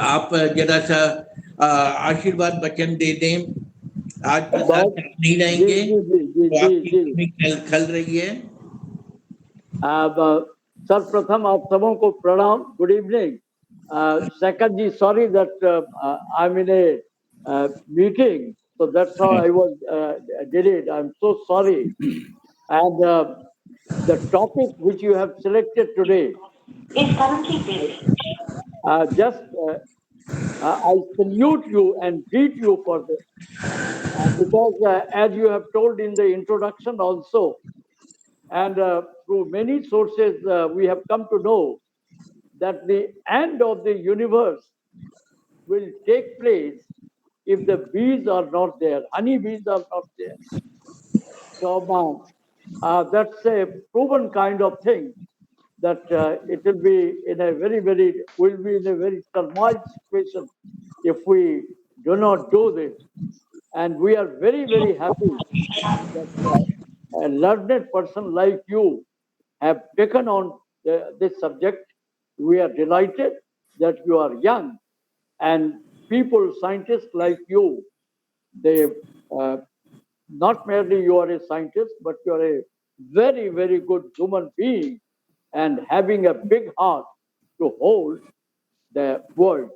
आप जरा सा आशीर्वाद वचन दे दें। आज प्रसाद बहुत साहब नहीं जी रहेंगे जी जी जी तो जी आपकी जी कमी खल रही है। अब सर्वप्रथम आप सबों को प्रणाम, good evening. Saikat ji, sorry that I'm in a meeting, so that's how I was delayed. I'm so sorry. And the topic which you have selected today is currently busy. Just I salute you and greet you for this, because as you have told in the introduction also, and through many sources, we have come to know that the end of the universe will take place if the bees are not there, honey bees are not there. So that's a proven kind of thing, that it will be in a will be in a very turmoil situation if we do not do this. And we are very happy that a learned person like you have taken on this subject. We are delighted that you are young, and people, scientists like you, they uh, not merely you are a scientist, but you are a very good human being, and having a big heart to hold the world.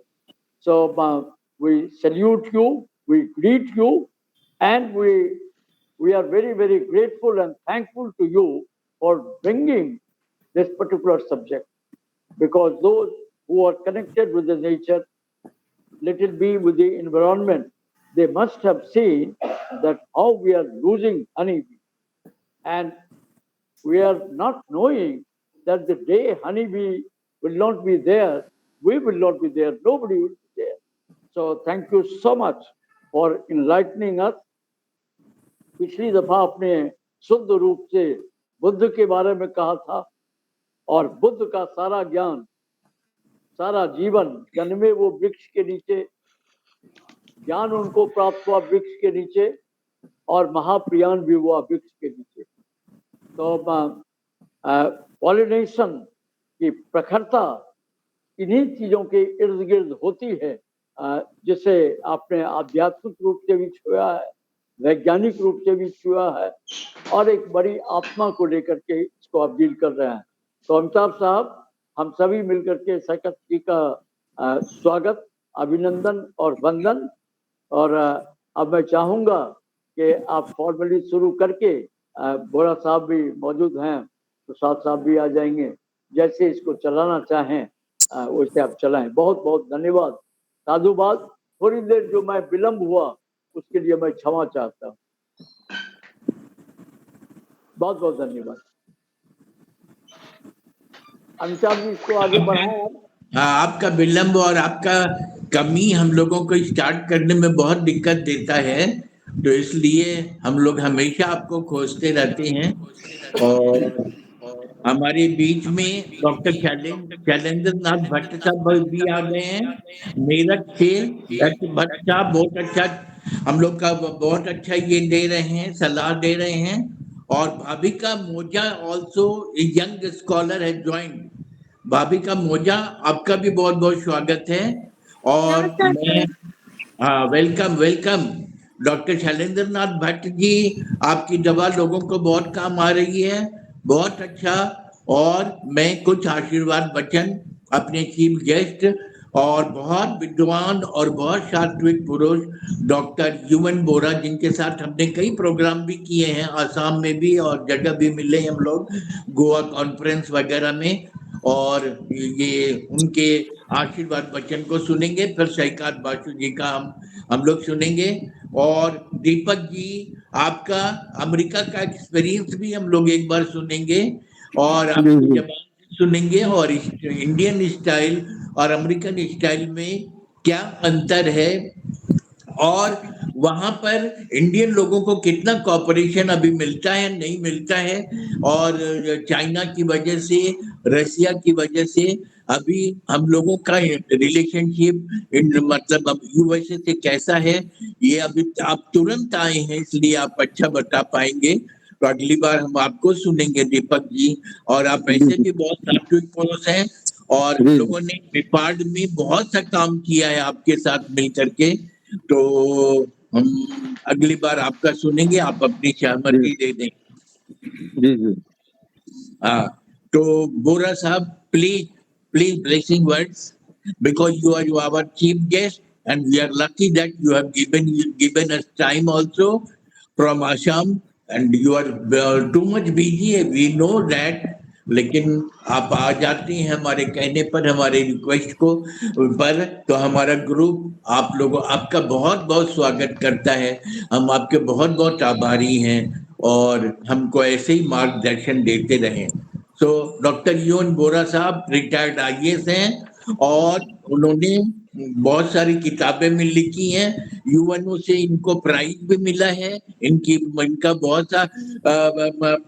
So we salute you, we greet you, and we are very grateful and thankful to you for bringing this particular subject, because those who are connected with the nature, let it be with the environment, they must have seen that how we are losing honeybee, and we are not knowing that the day honeybee will not be there, we will not be there, nobody will be there. So thank you so much for enlightening us. पिछली दफा आपने शुद्ध रूप से बुद्ध के बारे में कहा था, और बुद्ध का सारा ज्ञान, सारा जीवन जन्मे वो वृक्ष के नीचे, ज्ञान उनको प्राप्त हुआ वृक्ष के नीचे, और महाप्रियान भी हुआ वृक्ष के नीचे। तो पॉलिनेशन की प्रखरता इन्हीं चीजों के इर्द गिर्द होती है, जिसे आपने आध्यात्मिक रूप से भी छुआ है, वैज्ञानिक रूप से भी छुआ है, और एक बड़ी आत्मा को लेकर के इसको आप डील कर रहे हैं। तो अमिताभ साहब, हम सभी मिलकर के सैकत जी का स्वागत, अभिनंदन और वंदन। और अब मैं चाहूंगा कि आप फॉर्मली शुरू करके, बोरा साहब भी मौजूद हैं, प्रसाद साहब भी आ जाएंगे, जैसे इसको चलाना चाहें वैसे आप चलाएं। बहुत बहुत धन्यवाद, साधुवाद। थोड़ी देर जो मैं विलंब हुआ उसके लिए मैं क्षमा चाहता हूँ। बहुत बहुत धन्यवाद। अमिताभ जी, इसको आगे बढ़ाएं आप। हाँ, आपका विलंब और आपका कमी हम लोगों को स्टार्ट करने में बहुत दिक्कत देता है, तो इसलिए हम लोग हमेशा आपको खोजते रहते हैं। और हमारे बीच में डॉक्टर शैलेंद्र नाथ भट्ट साहब भी आ गए हैं मेरठ से। डॉक्टर भट्ट साहब बहुत अच्छा, हम लोग का बहुत अच्छा ये दे रहे हैं, सलाह दे रहे हैं। और भाविका मोजा ऑल्सो यंग स्कॉलर है ज्वाइंट। भाविका मोजा, आपका भी बहुत बहुत स्वागत है। और मैं हाँ, वेलकम वेलकम। डॉक्टर शैलेंद्र नाथ भट्ट जी, आपकी दवा लोगों को बहुत काम आ रही है, बहुत अच्छा। और मैं कुछ आशीर्वाद वचन अपने चीफ गेस्ट और बहुत विद्वान और बहुत सात्विक पुरुष डॉक्टर ह्यूमन बोरा, जिनके साथ हमने कई प्रोग्राम भी किए हैं, आसाम में भी और जगह भी मिले हम लोग, गोवा कॉन्फ्रेंस वगैरह में। और ये उनके आशीर्वाद वचन को सुनेंगे, फिर सैकात बासु जी का हम लोग सुनेंगे। और दीपक जी, आपका अमेरिका का एक्सपीरियंस भी हम लोग एक बार सुनेंगे, और आपकी जबान सुनेंगे, और इंडियन स्टाइल और अमेरिकन स्टाइल में क्या अंतर है, और वहां पर इंडियन लोगों को कितना कॉपरेशन अभी मिलता है, नहीं मिलता है, और चाइना की वजह से, रशिया की वजह से अभी हम लोगों का रिलेशनशिप मतलब अब यूएसए से कैसा है, ये अभी आप तुरंत आए हैं इसलिए आप अच्छा बता पाएंगे। तो अगली बार हम आपको सुनेंगे दीपक जी। और आप ऐसे भी बहुत सात्विक पुरुष हैं, और जी लोगों ने नेपाल में बहुत सा काम किया है आपके साथ मिल करके। तो हम अगली बार आपका सुनेंगे, आप अपनी जी सहमति दे दें। जी जी हाँ, तो बोरा साहब, please blessing words, because you are our chief guest and we are lucky that you have given us time also from Assam, and you are too much busy, we know that, लेकिन आप आ जाते हैं हमारे कहने पर, हमारे request को पर, तो हमारा ग्रुप आप लोगों आपका बहुत बहुत स्वागत करता है। हम आपके बहुत बहुत आभारी हैं और हमको ऐसे ही मार्गदर्शन देते रहें। सो डॉक्टर यूएन बोरा साहब रिटायर्ड आईएएस हैं और उन्होंने बहुत सारी किताबें में लिखी हैं। यूएनओ से इनको प्राइज भी मिला है। इनका बहुत सा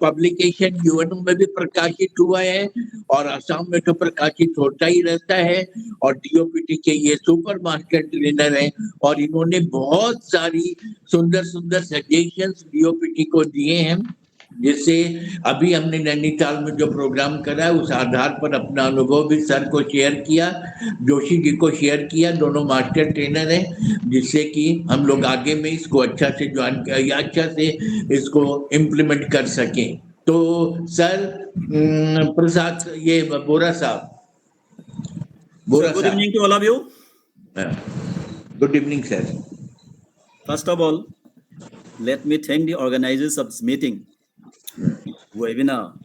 पब्लिकेशन यूएनओ में भी प्रकाशित हुआ है और असम में तो प्रकाशित होता ही रहता है। और डीओपीटी के ये सुपर मास्टर ट्रेनर हैं और इन्होंने बहुत सारी सुंदर सुंदर सजेशंस डीओपीटी को दिए हैं, जिससे अभी हमने नैनीताल में जो प्रोग्राम करा है उस आधार पर अपना अनुभव भी सर को शेयर किया, जोशी जी को शेयर किया। दोनों मास्टर ट्रेनर हैं, जिससे कि हम लोग आगे में इसको अच्छा से ज्वाइन या अच्छा से इसको इम्प्लीमेंट कर सकें। तो सर, प्रसाद, ये बोरा साहब, So बोरा good साहब, evening to all of you. Good evening sir. First of all, let me thank the organizers of this meeting, webinar,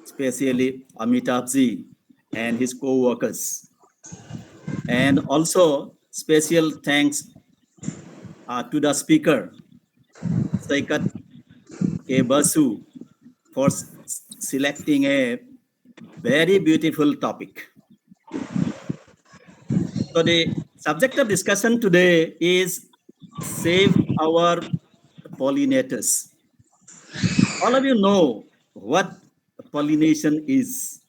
especially Amitabh ji and his co-workers. And also special thanks to the speaker, Saikat Basu, for selecting a very beautiful topic. So the subject of discussion today is save our pollinators. All of you know what pollination is.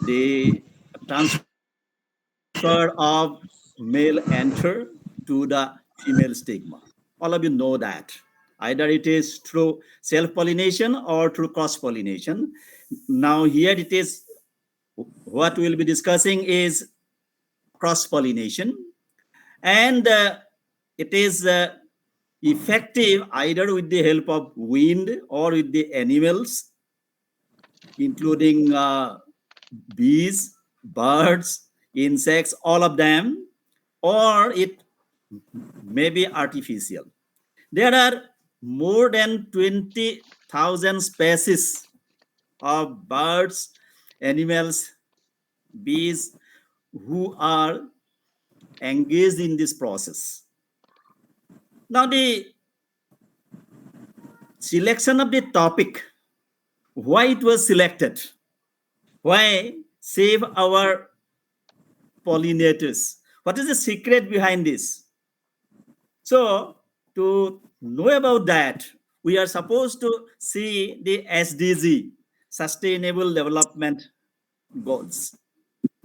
The transfer of male anther to the female stigma. All of you know that. Either it is through self-pollination or through cross-pollination. Now here it is, what we'll be discussing is cross-pollination. And it is effective either with the help of wind or with the animals, including bees, birds, insects, all of them, or it may be artificial. There are more than 20,000 species of birds, animals, bees who are engaged in this process. Now, the selection of the topic, why it was selected, why save our pollinators, what is the secret behind this? So, to know about that, we are supposed to see the SDG, Sustainable Development Goals.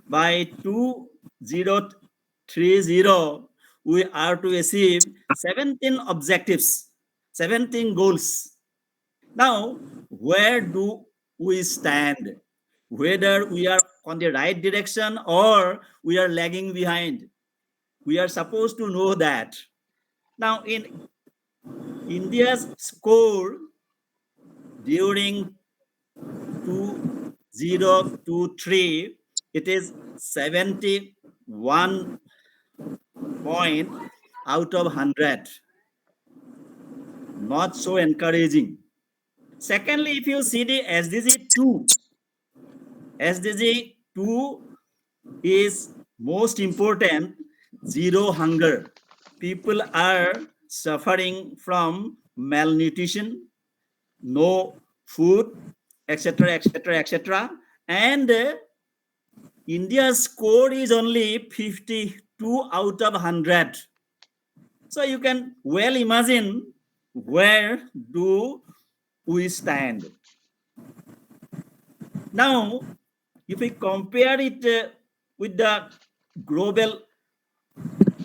By 2030, we are to achieve 17 objectives, 17 goals. Now, where do we stand? Whether we are on the right direction or we are lagging behind. We are supposed to know that. Now, in India's score during 2023, it is 71 point out of 100. Not so encouraging. Secondly, if you see the SDG 2, SDG 2 is most important, zero hunger. People are suffering from malnutrition, no food, etc., etc., etc. And India's score is only 52 out of 100. So you can well imagine where do we stand. Now, if we compare it with the global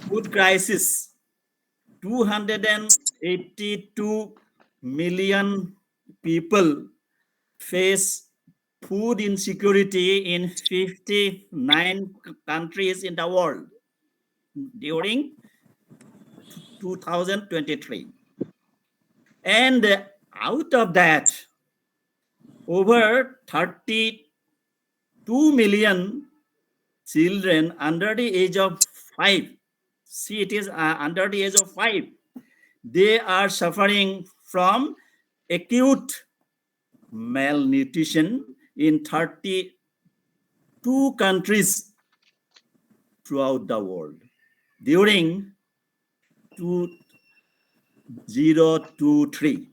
food crisis, 282 million people face food insecurity in 59 countries in the world during 2023. And out of that, over 32 million children under the age of 5, see, it is under the age of 5, they are suffering from acute malnutrition in 32 countries throughout the world during 2023.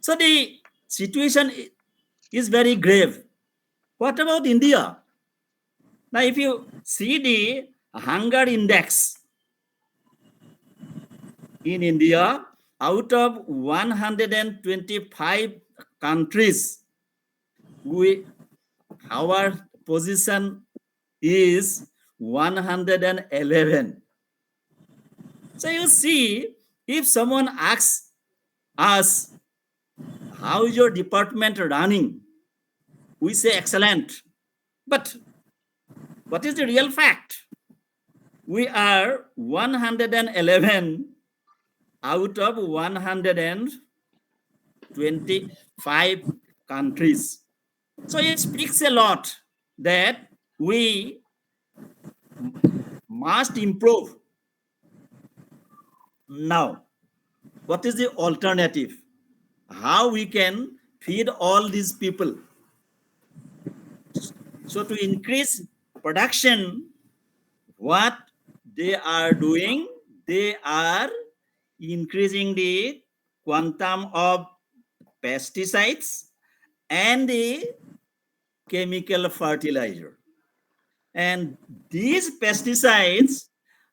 So the situation is very grave. What about India? Now, if you see the hunger index in India, out of 125 countries, our position is 111. So you see, if someone asks us, how is your department running? We say excellent. But what is the real fact? We are 111 out of 125 countries. So it speaks a lot that we must improve. Now, what is the alternative? How we can feed all these people? So to increase production, what they are doing, they are increasing the quantum of pesticides and the chemical fertilizer. And these pesticides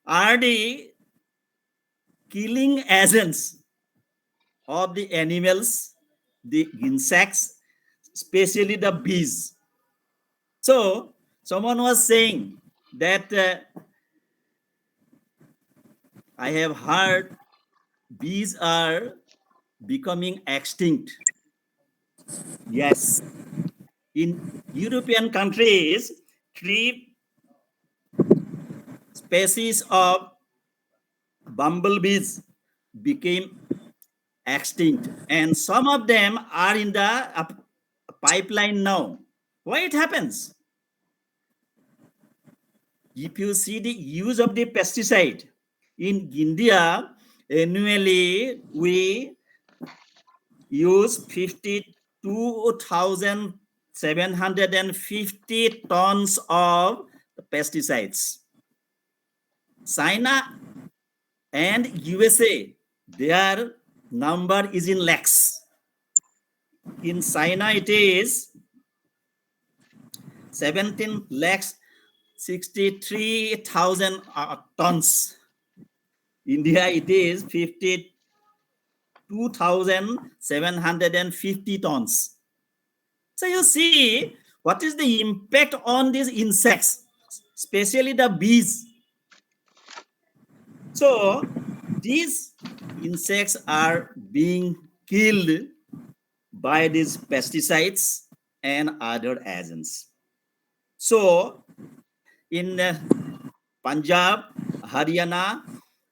are the killing agents of the animals, the insects, especially the bees. So someone was saying that I have heard bees are becoming extinct. Yes. In European countries, 3 species of bumblebees became extinct, and some of them are in the pipeline now. Why it happens? If you see the use of the pesticide in India, annually we use 52,750 tons of pesticides. China and USA, their number is in lakhs. In China, it is 17 lakhs 63,000 tons. India, it is 52,750 tons. So you see, what is the impact on these insects, especially the bees? So these insects are being killed by these pesticides and other agents. So in Punjab, Haryana,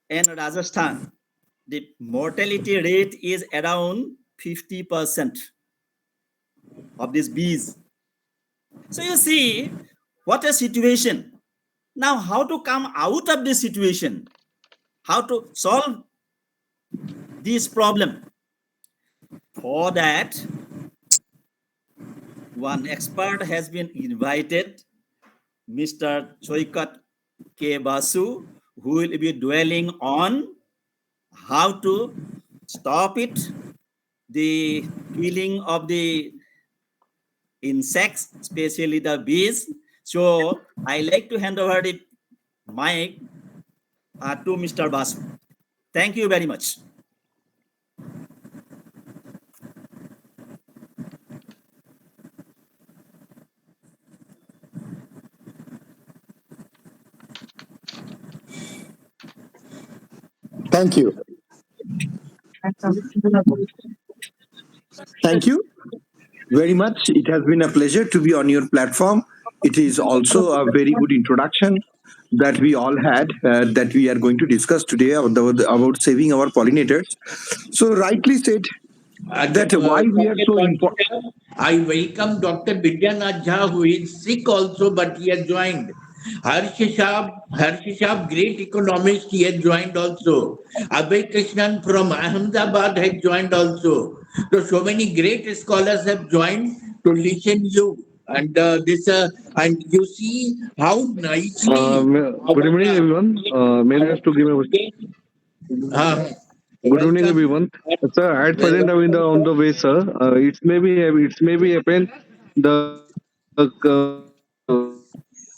and Rajasthan, the mortality rate is around 50% of these bees. So you see, what a situation. Now, how to come out of this situation? How to solve this problem? For that, one expert has been invited, Mr. Saikat Basu, who will be dwelling on how to stop it, the killing of the insects, especially the bees. So I like to hand over the mic to Mr. Basu. Thank you very much. Thank you. Thank you. very much. It has been a pleasure to be on your platform. It is also a very good introduction that we all had that we are going to discuss today about saving our pollinators. So, rightly said that why we are so important. I welcome Dr. Bidyanath Jha, who is sick also, but he has joined. Harsh Shah, great economist, he has joined also. Abhay Krishnan from Ahmedabad has joined also. So many great scholars have joined to listen you. And and you see how nicely Good evening, everyone. May I our ask to give a uh, good evening, welcome. everyone. Sir, at present I'm in the on Welcome. the way, sir. It may be happen the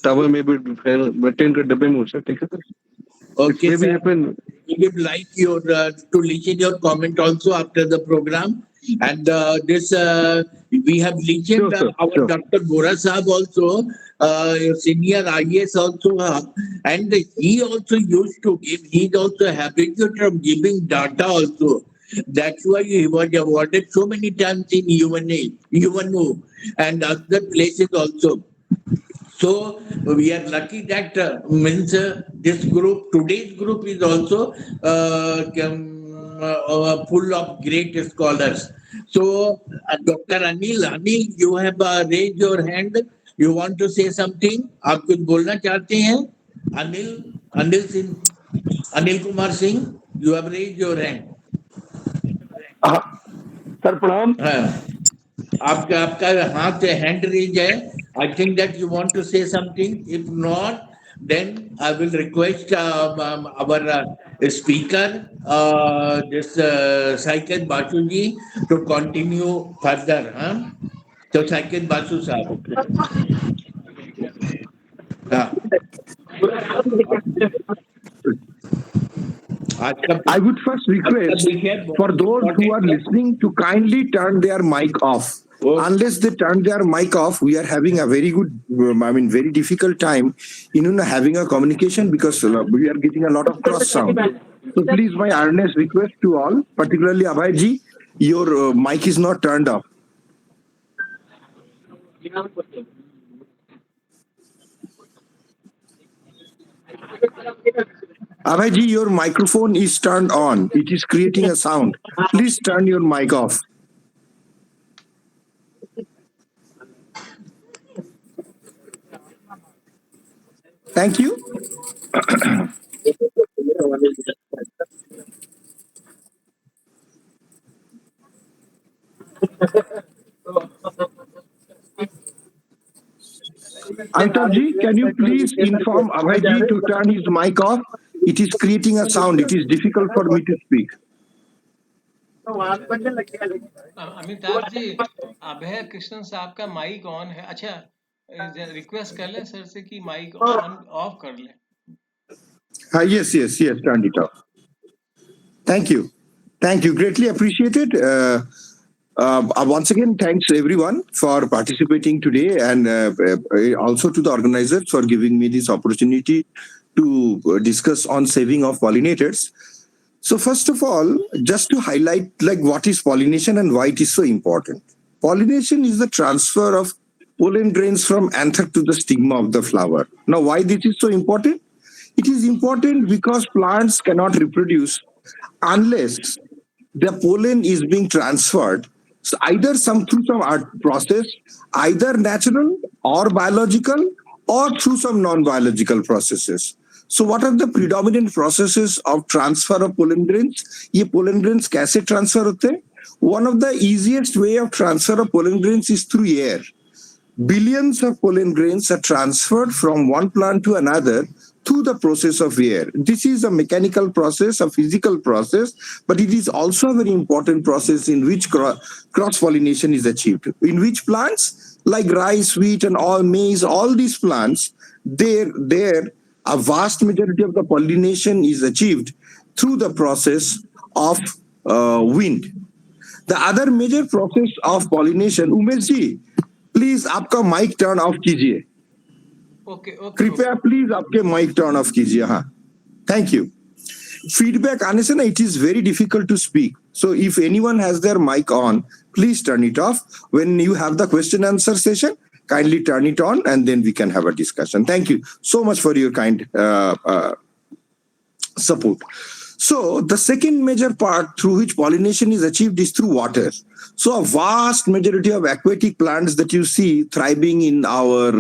tower may be maintain कर डब्बे में हो sir ठीक है sir. It Okay, may be sir. happen. We would like your to listen your comment also after the program. And this we have listened Sure, sir. our Sure. Dr. Bora Saab also, senior IAS also, and he also used to give. He's also habituated of giving data also. That's why he was awarded so many times in UNO, and other places also. So we are lucky that means this group, today's group is also full of great scholars. So Dr. Anil, you have raised your hand. You want to say something? आप कुछ बोलना चाहते हैं? Anil, Anil Singh, Anil Kumar Singh, you have raised your hand. Sir प्रणाम. हाँ. आपका आपका हाथ हैंड रेज है. I think that you want to say something. If not then I will request our speaker, this Saikat Basu ji, to continue further. Huh? So Saikat Basu sahab. हाँ. आज का I would first आज का request विषय for बहुत those who are important है. listening to kindly turn their mic off. Okay. Unless they turn their mic off, we are having a very good, very difficult time in having a communication because we are getting a lot of cross sound. So please, my earnest request to all, particularly Abhay your mic is not turned off. Abhay your microphone is turned on. It is creating a sound. Please turn your mic off. Thank you. Amitabh can you please inform Abhay to turn his mic off? It is creating a sound. It is difficult for me to speak. Amitabh ji, Abhay Krishnan साहब का mic on है. अच्छा, request कर ले sir से कि mic on off कर ले. Yes, turned it off. Thank you. Greatly appreciated. Once again, thanks everyone for participating today and also to the organizers for giving me this opportunity to discuss on saving of pollinators. So first of all, just to highlight like what is pollination and why it is so important. Pollination is the transfer of pollen grains from anther to the stigma of the flower. Now, why this is so important? It is important because plants cannot reproduce unless the pollen is being transferred. So either through some art process, either natural or biological, or through some non-biological processes. So what are the predominant processes of transfer of pollen grains? ये pollen grains कैसे transfer होते हैं? One of the easiest way of transfer of pollen grains is through air. Billions of pollen grains are transferred from one plant to another through the process of air. This is a mechanical process, a physical process, but it is also a very important process in which cross-pollination is achieved. In which plants, like rice, wheat, and all maize, all these plants, there a vast majority of the pollination is achieved through the process of wind. The other major process of pollination, Umesh ji, please आपका mic turn off कीजिए. Okay. कृपया please आपके mic turn off कीजिए. हाँ, thank you. Feedback आने से ना it is very difficult to speak. So if anyone has their mic on, please turn it off. When you have the question answer session, kindly turn it on and then we can have a discussion. Thank you so much for your kind support. So the second major part through which pollination is achieved is through water. So a vast majority of aquatic plants that you see thriving in our,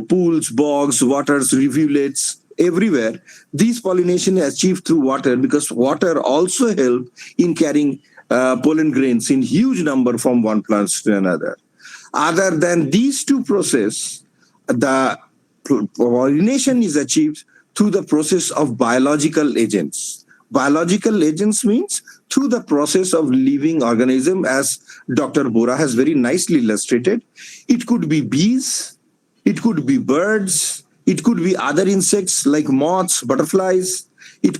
pools, bogs, waters, rivulets, everywhere, these pollination is achieved through water, because water also help in carrying pollen grains in huge number from one plant to another. Other than these two processes, the pollination is achieved through the process of biological agents. Biological agents means through the process of living organism, as Dr. Bora has very nicely illustrated. It could be bees, it could be birds, it could be other insects like moths, butterflies. It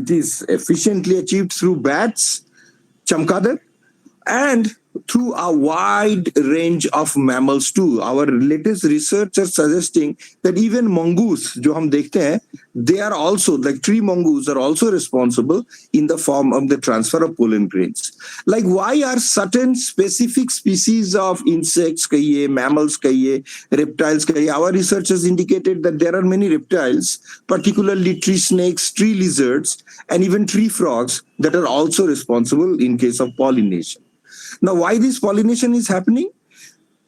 is efficiently achieved through bats, chamkadar, and through a wide range of mammals too. Our latest research is suggesting that even mongoose, जो हम देखते हैं, they are also, like tree mongoose, are also responsible in the form of the transfer of pollen grains. Like, why are certain specific species of insects, kahiye, mammals, kahiye, reptiles, kahiye? Our research has indicated that there are many reptiles, particularly tree snakes, tree lizards, and even tree frogs, that are also responsible in case of pollination. Now, why this pollination is happening?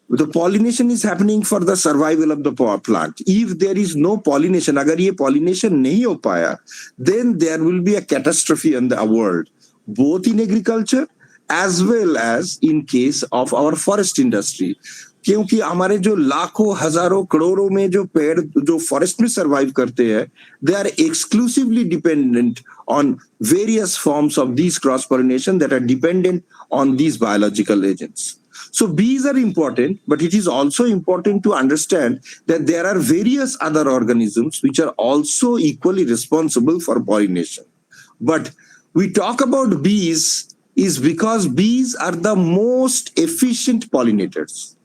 The pollination is happening for the survival of the plant. If there is no pollination, agar ye pollination nahi ho paya, then there will be a catastrophe in the world, both in agriculture as well as in case of our forest industry. क्योंकि हमारे जो लाखों हजारों करोड़ों में जो पेड़ जो फॉरेस्ट में सर्वाइव करते हैं, they are exclusively dependent on various forms of these cross pollination that are dependent on these biological agents. So bees are important, but it is also important to understand that there are various other organisms which are also equally responsible for pollination. But we talk about bees is because bees are the most efficient pollinators.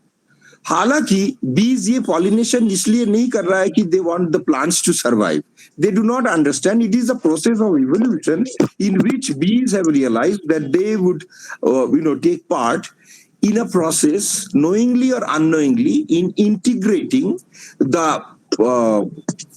हालांकि बीज ये pollination इसलिए नहीं कर रहा है कि they want the plants to survive. They do not understand it is a process of evolution in which bees have realized that they would take part in a process, knowingly or unknowingly, in integrating the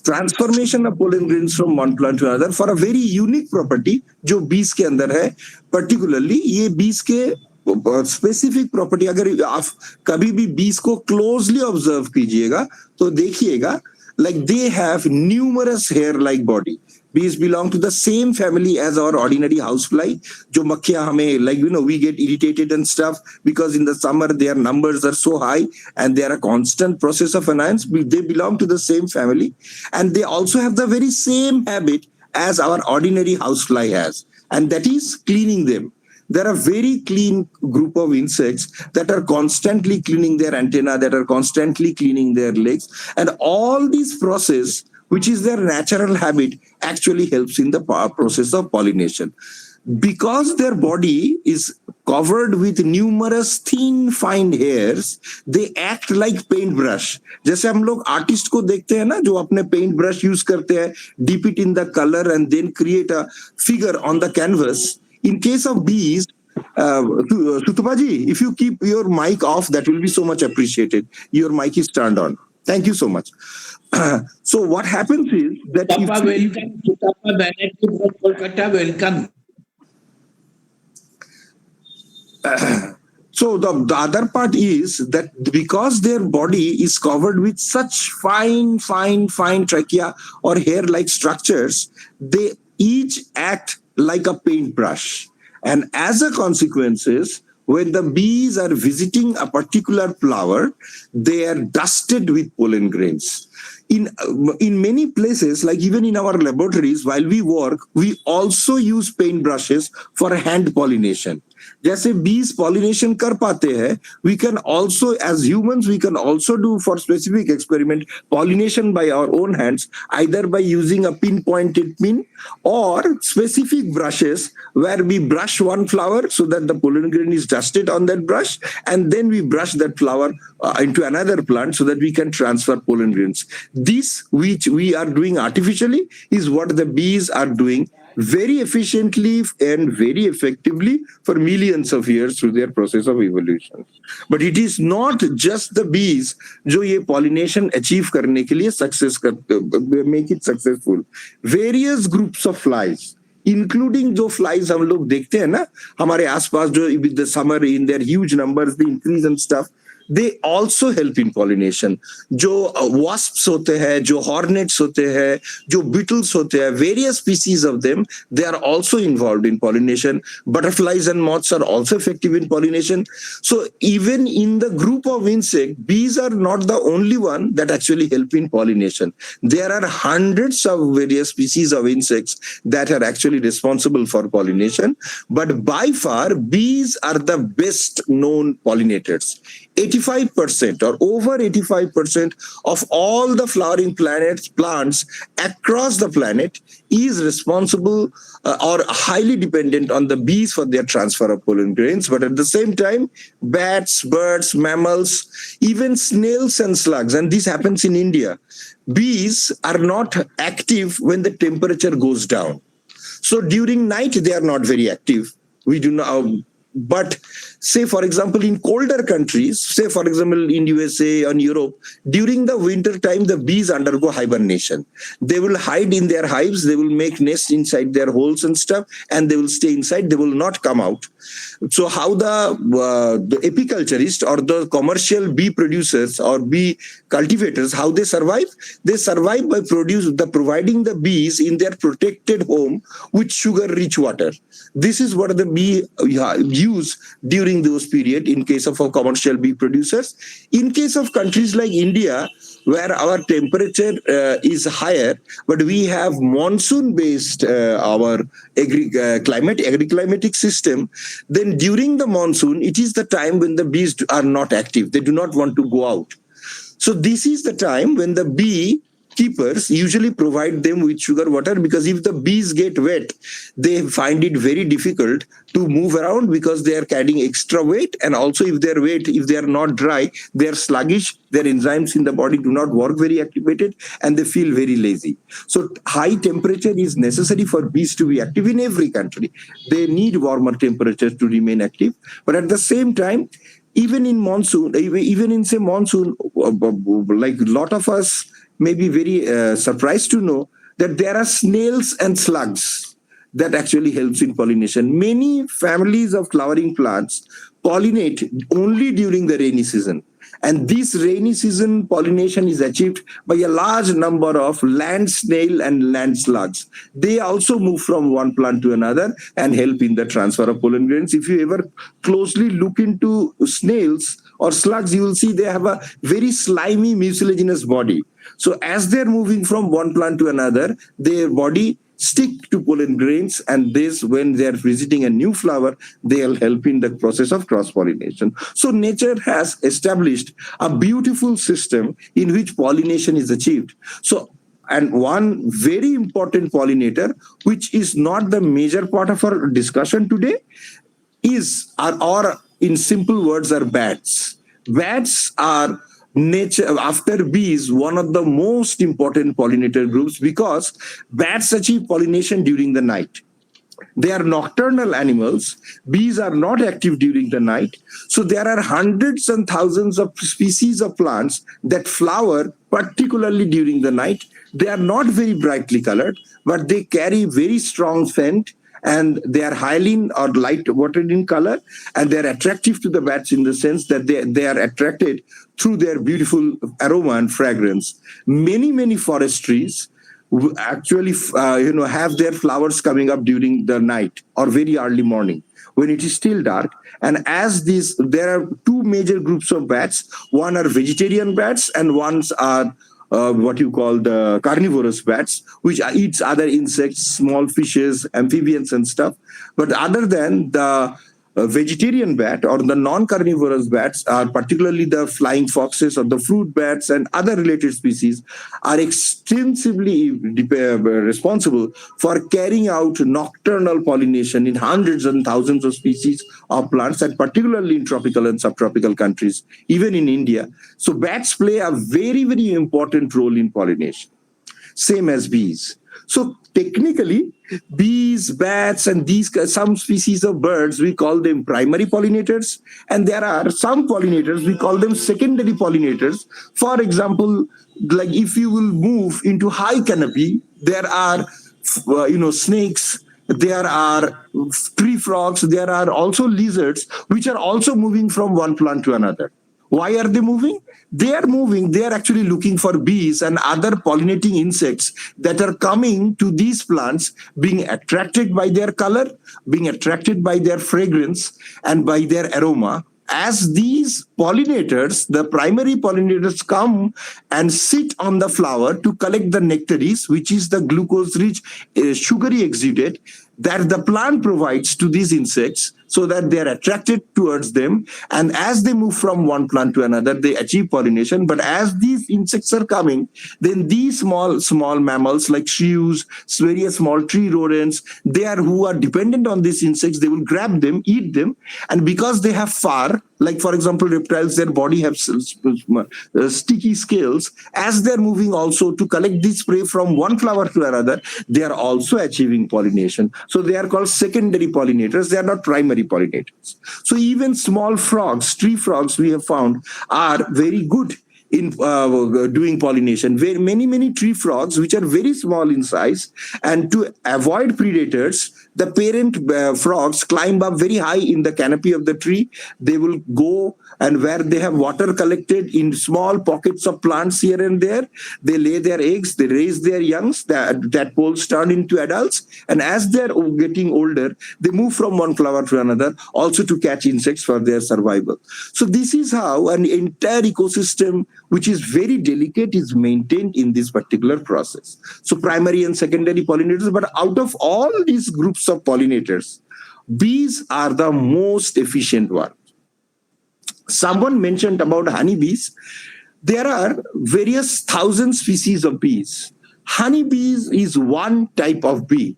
transformation of pollen grains from one plant to another for a very unique property जो bees के अंदर है. Particularly ये bees के specific property, अगर आप कभी भी बीज को क्लोजली ऑब्जर्व कीजिएगा तो देखिएगा, like they have numerous hair like body. Bees belong to the same family as our ordinary housefly. जो मक्खियां हमें, like we get irritated and stuff because in the summer their numbers are so high and they are a constant process of annoyance. They belong to the same family, and they also have the very same habit as our ordinary housefly has, and that is cleaning them. There are very clean group of insects that are constantly cleaning their antenna, that are constantly cleaning their legs, and all these process, which is their natural habit, actually helps in the process of pollination. Because their body is covered with numerous thin fine hairs, they act like paintbrush. जैसे हम लोग artist को देखते हैं ना, जो अपने paint brush use करते हैं, dip it in the color and then create a figure on the canvas. In case of bees, Sutupaji, if you keep your mic off, that will be so much appreciated. Your mic is turned on. Thank you so much. So what happens is that welcome, Sutapa Bennett from Kolkata, welcome. So the other part is that because their body is covered with such fine trachea or hair-like structures, they each act like a paintbrush. And as a consequences, when the bees are visiting a particular flower, they are dusted with pollen grains. In many places, like even in our laboratories, while we work, we also use paintbrushes for hand pollination. जैसे bees pollination कर पाते हैं, we can also, as humans, we can also do for specific experiment pollination by our own hands, either by using a pinpointed pin or specific brushes where we brush one flower so that the pollen grain is dusted on that brush, and then we brush that flower into another plant so that we can transfer pollen grains. This, which we are doing artificially, is what the bees are doing very efficiently and very effectively for millions of years through their process of evolution. But it is not just the bees जो ये pollination achieve करने के लिए make it successful. Various groups of flies, including जो flies हम लोग देखते हैं ना हमारे आसपास जो with the summer in their huge numbers, the increase and stuff, they also help in pollination. जो wasps होते हैं, जो hornets होते हैं, जो beetles होते हैं, various species of them, they are also involved in pollination. Butterflies and moths are also effective in pollination. So even in the group of insects, bees are not the only one that actually help in pollination. There are hundreds of various species of insects that are actually responsible for pollination. But by far, bees are the best known pollinators. 85% or over 85% of all the flowering plants across the planet is responsible or highly dependent on the bees for their transfer of pollen grains. But at the same time, bats, birds, mammals, even snails and slugs, and this happens in India, bees are not active when the temperature goes down. So during night, they are not very active. We do not... But say, for example, in colder countries, say, for example, in USA or Europe, during the winter time, the bees undergo hibernation. They will hide in their hives, they will make nests inside their holes and stuff, and they will stay inside, they will not come out. So how the apiculturists or the commercial bee producers or bee cultivators, how they survive? They survive by providing the bees in their protected home with sugar-rich water. This is what the bee use during those period in case of commercial bee producers. In case of countries like India, where our temperature is higher, but we have monsoon-based our agri-climatic system, then during the monsoon, it is the time when the bees are not active. They do not want to go out. So this is the time when the bee keepers usually provide them with sugar water, because if the bees get wet, they find it very difficult to move around because they are carrying extra weight. And also if they are not dry, they are sluggish, their enzymes in the body do not work very activated, and they feel very lazy. So high temperature is necessary for bees to be active in every country. They need warmer temperatures to remain active. But at the same time, even in monsoon, even in say monsoon, like a lot of us may be very surprised to know that there are snails and slugs that actually helps in pollination. Many families of flowering plants pollinate only during the rainy season. And this rainy season pollination is achieved by a large number of land snail and land slugs. They also move from one plant to another and help in the transfer of pollen grains. If you ever closely look into snails or slugs, you will see they have a very slimy mucilaginous body. So as they're moving from one plant to another, their body stick to pollen grains, and this, when they're visiting a new flower, they'll help in the process of cross-pollination. So nature has established a beautiful system in which pollination is achieved. So, and one very important pollinator, which is not the major part of our discussion today, is, or in simple words, are bats. Bats are nature, after bees, one of the most important pollinator groups, because bats achieve pollination during the night. They are nocturnal animals. Bees are not active during the night. So there are hundreds and thousands of species of plants that flower particularly during the night. They are not very brightly colored, but they carry very strong scent, and they are hyaline or light watered in color, and they are attractive to the bats in the sense that they are attracted through their beautiful aroma and fragrance. Many forest trees actually have their flowers coming up during the night or very early morning when it is still dark. And as there are two major groups of bats. One are vegetarian bats, and ones are what you call the carnivorous bats, which eats other insects, small fishes, amphibians and stuff. But other than the vegetarian bat or the non-carnivorous bats, are particularly the flying foxes or the fruit bats and other related species, are extensively responsible for carrying out nocturnal pollination in hundreds and thousands of species of plants, and particularly in tropical and subtropical countries, even in India. So bats play a very important role in pollination, same as bees. So technically, bees, bats, and these some species of birds, we call them primary pollinators, and there are some pollinators we call them secondary pollinators. For example, like if you will move into high canopy, there are snakes, there are tree frogs, there are also lizards which are also moving from one plant to another. Why are they moving? They are moving, they are actually looking for bees and other pollinating insects that are coming to these plants, being attracted by their color, being attracted by their fragrance, and by their aroma. As these pollinators, the primary pollinators, come and sit on the flower to collect the nectaries, which is the glucose-rich sugary exudate that the plant provides to these insects, so that they are attracted towards them. And as they move from one plant to another, they achieve pollination. But as these insects are coming, then these small mammals like shrews, various small tree rodents, who are dependent on these insects, they will grab them, eat them. And because they have fur, like for example, reptiles, their body have sticky scales. As they're moving also to collect this prey from one flower to another, they are also achieving pollination. So they are called secondary pollinators. They are not primary pollinators. So even small frogs, tree frogs, we have found are very good in doing pollination. Very many tree frogs, which are very small in size, and to avoid predators, the parent frogs climb up very high in the canopy of the tree. They will go, and where they have water collected in small pockets of plants here and there, they lay their eggs, they raise their youngs, that poles turn into adults, and as they're getting older, they move from one flower to another, also to catch insects for their survival. So this is how an entire ecosystem, which is very delicate, is maintained in this particular process. So primary and secondary pollinators, but out of all these groups of pollinators, bees are the most efficient one. Someone mentioned about honeybees. There are various thousand species of bees. Honeybees is one type of bee.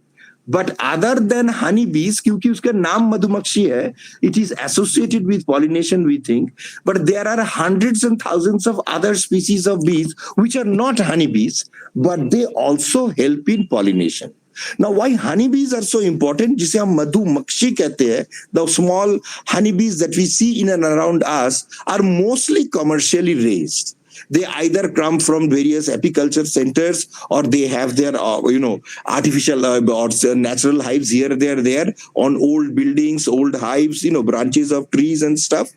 But other than honeybees, क्योंकि उसका नाम मधुमक्खी है, it is associated with pollination, we think. But there are hundreds and thousands of other species of bees which are not honeybees, but they also help in pollination. Now, why honeybees are so important? जिसे हम मधुमक्खी कहते हैं, the small honeybees that we see in and around us are mostly commercially raised. They either come from various apiculture centers, or they have their artificial or natural hives here, there on old buildings, old hives, branches of trees and stuff.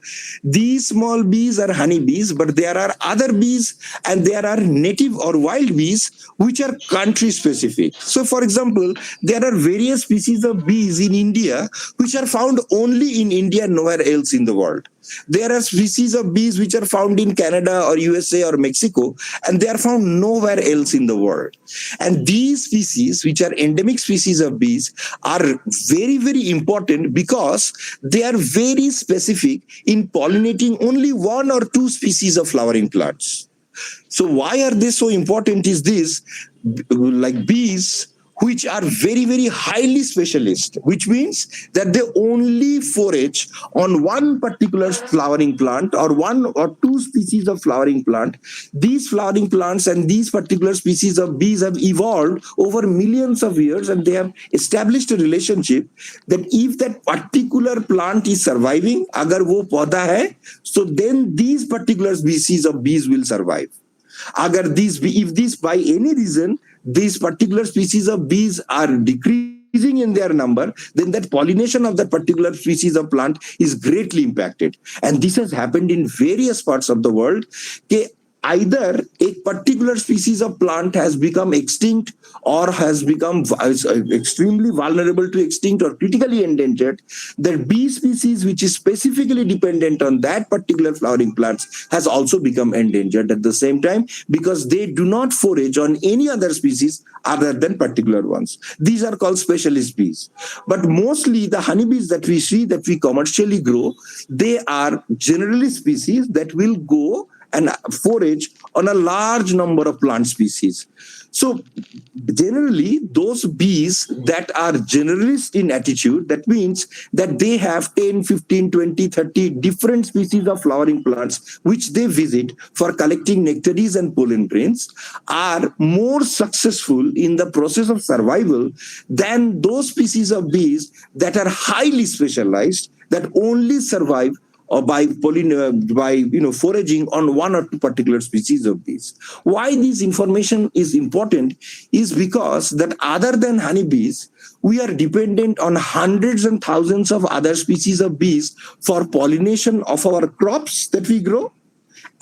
These small bees are honeybees, but there are other bees, and there are native or wild bees which are country specific. So for example, there are various species of bees in India which are found only in India, nowhere else in the world. There are species of bees which are found in Canada or USA or Mexico, and they are found nowhere else in the world. And these species, which are endemic species of bees, are very, very important because they are very specific in pollinating only one or two species of flowering plants. So why are they so important is this, like bees, which are very, very highly specialist, which means that they only forage on one particular flowering plant or one or two species of flowering plant. These flowering plants and these particular species of bees have evolved over millions of years, and they have established a relationship that if that particular plant is surviving, agar wo पौधा hai, so then these particular species of bees will survive. If these by any reason these particular species of bees are decreasing in their number, then that pollination of that particular species of plant is greatly impacted. And this has happened in various parts of the world. Either a particular species of plant has become extinct or has become extremely vulnerable to extinct or critically endangered. The bee species, which is specifically dependent on that particular flowering plants, has also become endangered at the same time because they do not forage on any other species other than particular ones. These are called specialist bees. But mostly the honeybees that we see, that we commercially grow, they are generally species that will go and forage on a large number of plant species. So generally, those bees that are generalist in attitude, that means that they have 10, 15, 20, 30 different species of flowering plants which they visit for collecting nectaries and pollen grains, are more successful in the process of survival than those species of bees that are highly specialized, that only survive or by foraging on one or two particular species of bees. Why this information is important is because that other than honeybees, we are dependent on hundreds and thousands of other species of bees for pollination of our crops that we grow,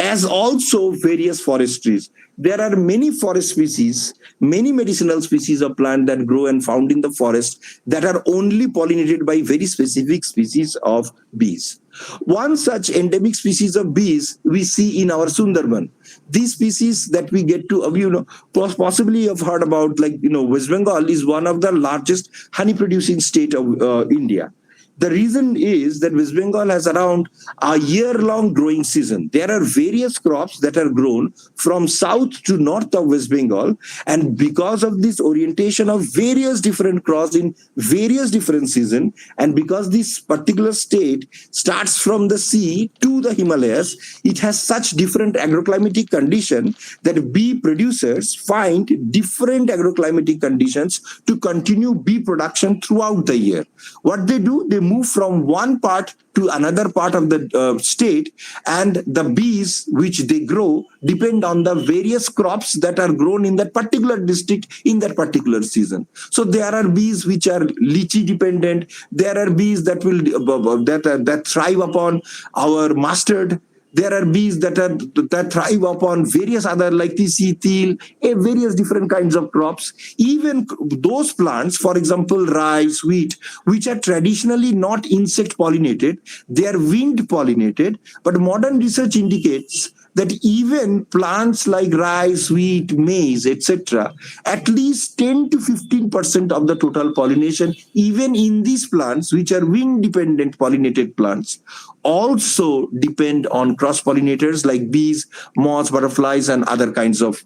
as also various forest trees. There are many forest species, many medicinal species of plant that grow and found in the forest that are only pollinated by very specific species of bees. One such endemic species of bees we see in our Sundarban. These species that we get to, possibly you've heard about, West Bengal is one of the largest honey producing state of India. The reason is that West Bengal has around a year-long growing season. There are various crops that are grown from south to north of West Bengal. And because of this orientation of various different crops in various different seasons, and because this particular state starts from the sea to the Himalayas, it has such different agroclimatic condition that bee producers find different agroclimatic conditions to continue bee production throughout the year. What they do, they move from one part to another part of the state, and the bees which they grow depend on the various crops that are grown in that particular district in that particular season. So there are bees which are lychee dependent. There are bees that will that thrive upon our mustard. There are bees that thrive upon various other like tisi, til, various different kinds of crops. Even those plants, for example, rice, wheat, which are traditionally not insect pollinated, they are wind pollinated. But modern research indicates that even plants like rice, wheat, maize, etc., at least 10 to 15% of the total pollination, even in these plants, which are wind-dependent pollinated plants, also depend on cross-pollinators like bees, moths, butterflies, and other kinds of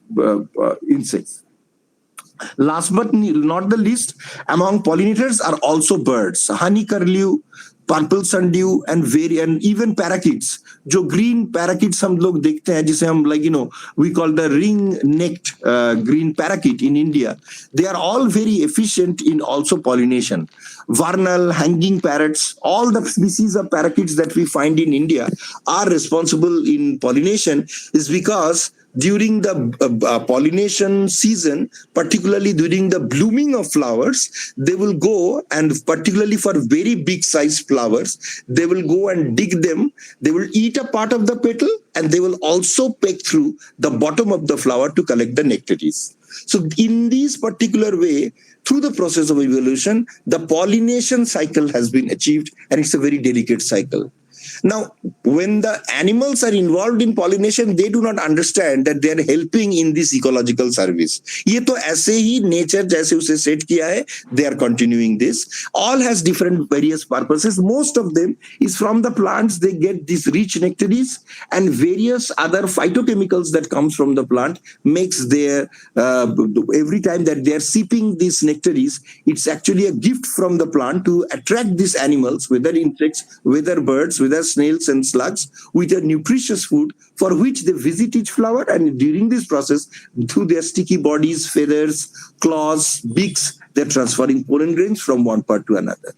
insects. Last but not the least, among pollinators are also birds. Honey curlew, purple sundew, and even parakeets. जो green parakeets हम लोग देखते हैं, जिसे हम we call the ring-necked green parakeet in India. They are all very efficient in also pollination. Vernal, hanging parrots, all the species of parakeets that we find in India are responsible in pollination, is because during the pollination season, particularly during the blooming of flowers, they will go, and particularly for very big size flowers, they will go and dig them. They will eat a part of the petal, and they will also peck through the bottom of the flower to collect the nectaries. So in this particular way, through the process of evolution, the pollination cycle has been achieved, and it's a very delicate cycle. Now, when the animals are involved in pollination, they do not understand that they are helping in this ecological service. ये तो ऐसे ही nature जैसे उसे set किया है, they are continuing this. All has different various purposes. Most of them is from the plants. They get these rich nectaries, and various other phytochemicals that comes from the plant makes their every time that they are sipping these nectaries, it's actually a gift from the plant to attract these animals, whether insects, whether birds, whether snails and slugs, with a nutritious food for which they visit each flower, and during this process, through their sticky bodies, feathers, claws, beaks, they're transferring pollen grains from one part to another.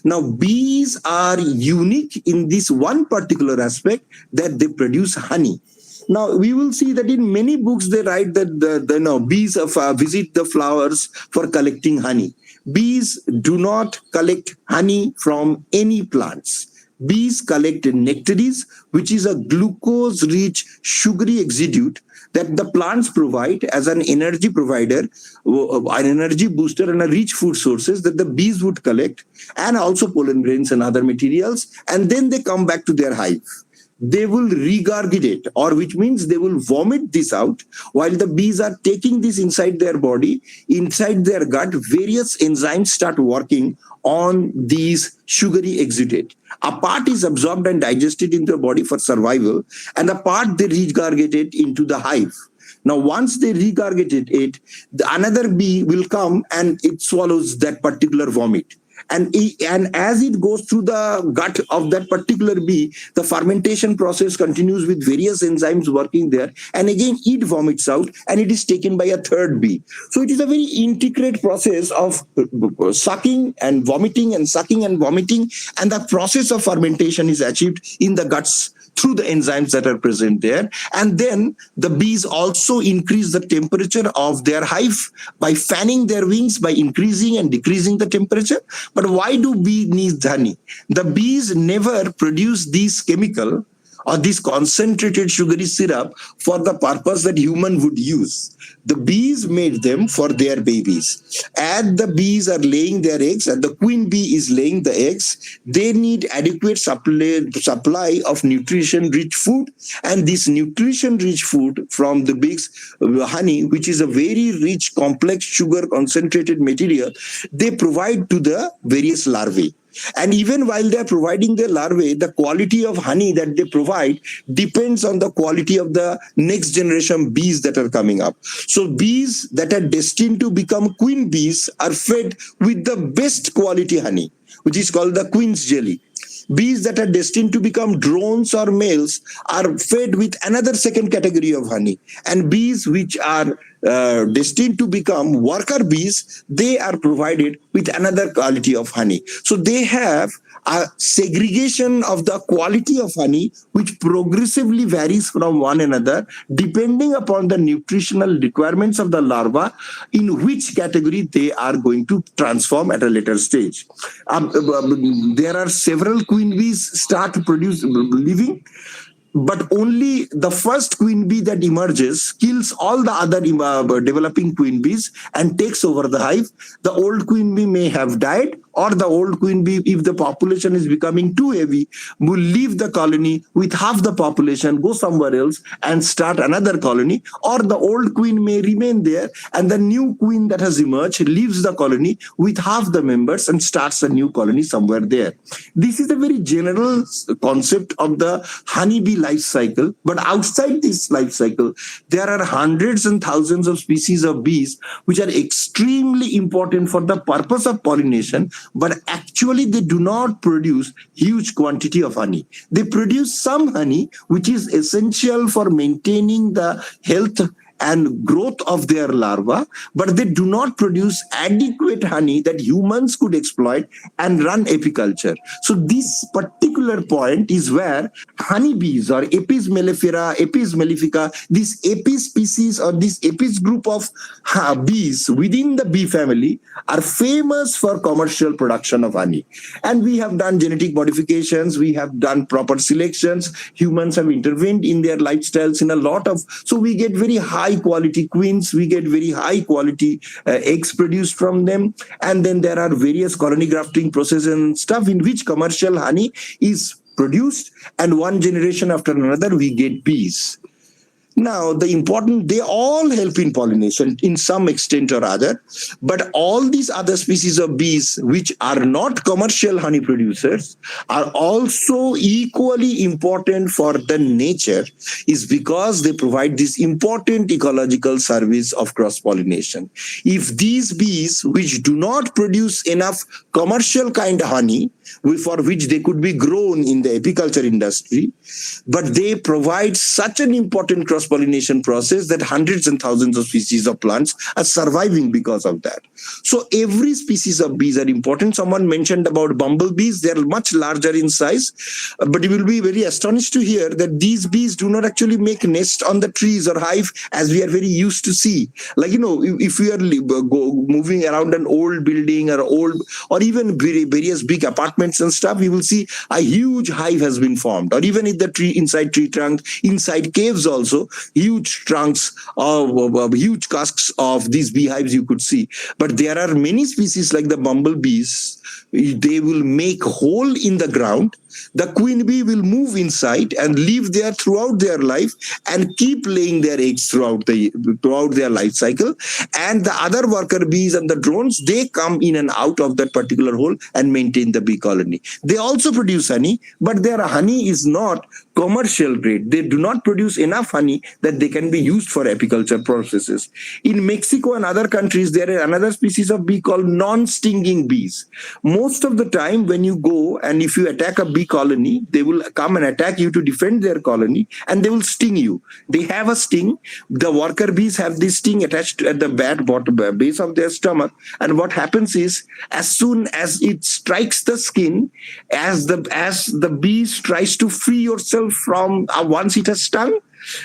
Now, bees are unique in this one particular aspect, that they produce honey. Now, we will see that in many books they write that the bees visit the flowers for collecting honey. Bees do not collect honey from any plants. Bees collect nectaries, which is a glucose-rich sugary exudate that the plants provide as an energy provider, an energy booster, and a rich food sources that the bees would collect, and also pollen grains and other materials, and then they come back to their hive. They will regurgitate, or which means they will vomit this out. While the bees are taking this inside their body, inside their gut, various enzymes start working on these sugary exudate. A part is absorbed and digested into the body for survival, and a part they regurgitate into the hive. Now, once they regurgitate it, another bee will come and it swallows that particular vomit. And as it goes through the gut of that particular bee, the fermentation process continues with various enzymes working there. And again, it vomits out and it is taken by a third bee. So it is a very intricate process of sucking and vomiting and sucking and vomiting. And the process of fermentation is achieved in the guts through the enzymes that are present there. And then the bees also increase the temperature of their hive by fanning their wings, by increasing and decreasing the temperature. But why do bees need honey? The bees never produce these chemical or this concentrated sugary syrup for the purpose that human would use. The bees made them for their babies. As the bees are laying their eggs and the queen bee is laying the eggs, they need adequate supply of nutrition-rich food. And this nutrition-rich food from the bees, honey, which is a very rich, complex, sugar-concentrated material, they provide to the various larvae. And even while they're providing their larvae, the quality of honey that they provide depends on the quality of the next generation bees that are coming up. So bees that are destined to become queen bees are fed with the best quality honey, which is called the queen's jelly. Bees that are destined to become drones or males are fed with another second category of honey. And bees which are destined to become worker bees, they are provided with another quality of honey. So they have a segregation of the quality of honey which progressively varies from one another depending upon the nutritional requirements of the larva in which category they are going to transform at a later stage. There are several queen bees start to produce living, but only the first queen bee that emerges kills all the other developing queen bees and takes over the hive. The old queen bee may have died, or the old queen bee, if the population is becoming too heavy, will leave the colony with half the population, go somewhere else and start another colony, or the old queen may remain there and the new queen that has emerged leaves the colony with half the members and starts a new colony somewhere there. This is a very general concept of the honeybee life cycle, but outside this life cycle, there are hundreds and thousands of species of bees which are extremely important for the purpose of pollination, but actually they do not produce huge quantity of honey. They produce some honey which is essential for maintaining the health and growth of their larva, but they do not produce adequate honey that humans could exploit and run apiculture. So this particular point is where honeybees or Apis mellifera, Apis mellifica, this Apis species or this Apis group of bees within the bee family are famous for commercial production of honey. And we have done genetic modifications, we have done proper selections, humans have intervened in their lifestyles in a lot of, so we get very high quality queens, we get very high quality eggs produced from them, and then there are various colony grafting processes and stuff in which commercial honey is produced, and one generation after another we get bees. Now, they all help in pollination in some extent or other, but all these other species of bees which are not commercial honey producers are also equally important for the nature, is because they provide this important ecological service of cross-pollination. If these bees which do not produce enough commercial kind of honey, for which they could be grown in the apiculture industry, but they provide such an important cross-pollination process that hundreds and thousands of species of plants are surviving because of that. So every species of bees are important. Someone mentioned about bumblebees. They are much larger in size, but you will be very astonished to hear that these bees do not actually make nest on the trees or hive as we are very used to see. Like, if we are moving around an old building or even various big apartments and stuff, we will see a huge hive has been formed, or even in the tree, inside tree trunks, inside caves also, huge trunks of huge casks of these beehives you could see. But there are many species like the bumblebees. They will make hole in the ground the queen bee will move inside and live there throughout their life and keep laying their eggs throughout their life cycle. And the other worker bees and the drones, they come in and out of that particular hole and maintain the bee colony. They also produce honey, but their honey is not commercial grade. They do not produce enough honey that they can be used for apiculture processes. In Mexico and other countries, there is another species of bee called non-stinging bees. Most of the time when you go and if you attack a bee colony, they will come and attack you to defend their colony, and they will sting you. They have a sting. The worker bees have this sting attached at the base of their stomach, and what happens is, as soon as it strikes the skin, as the bee tries to free yourself from once it has stung,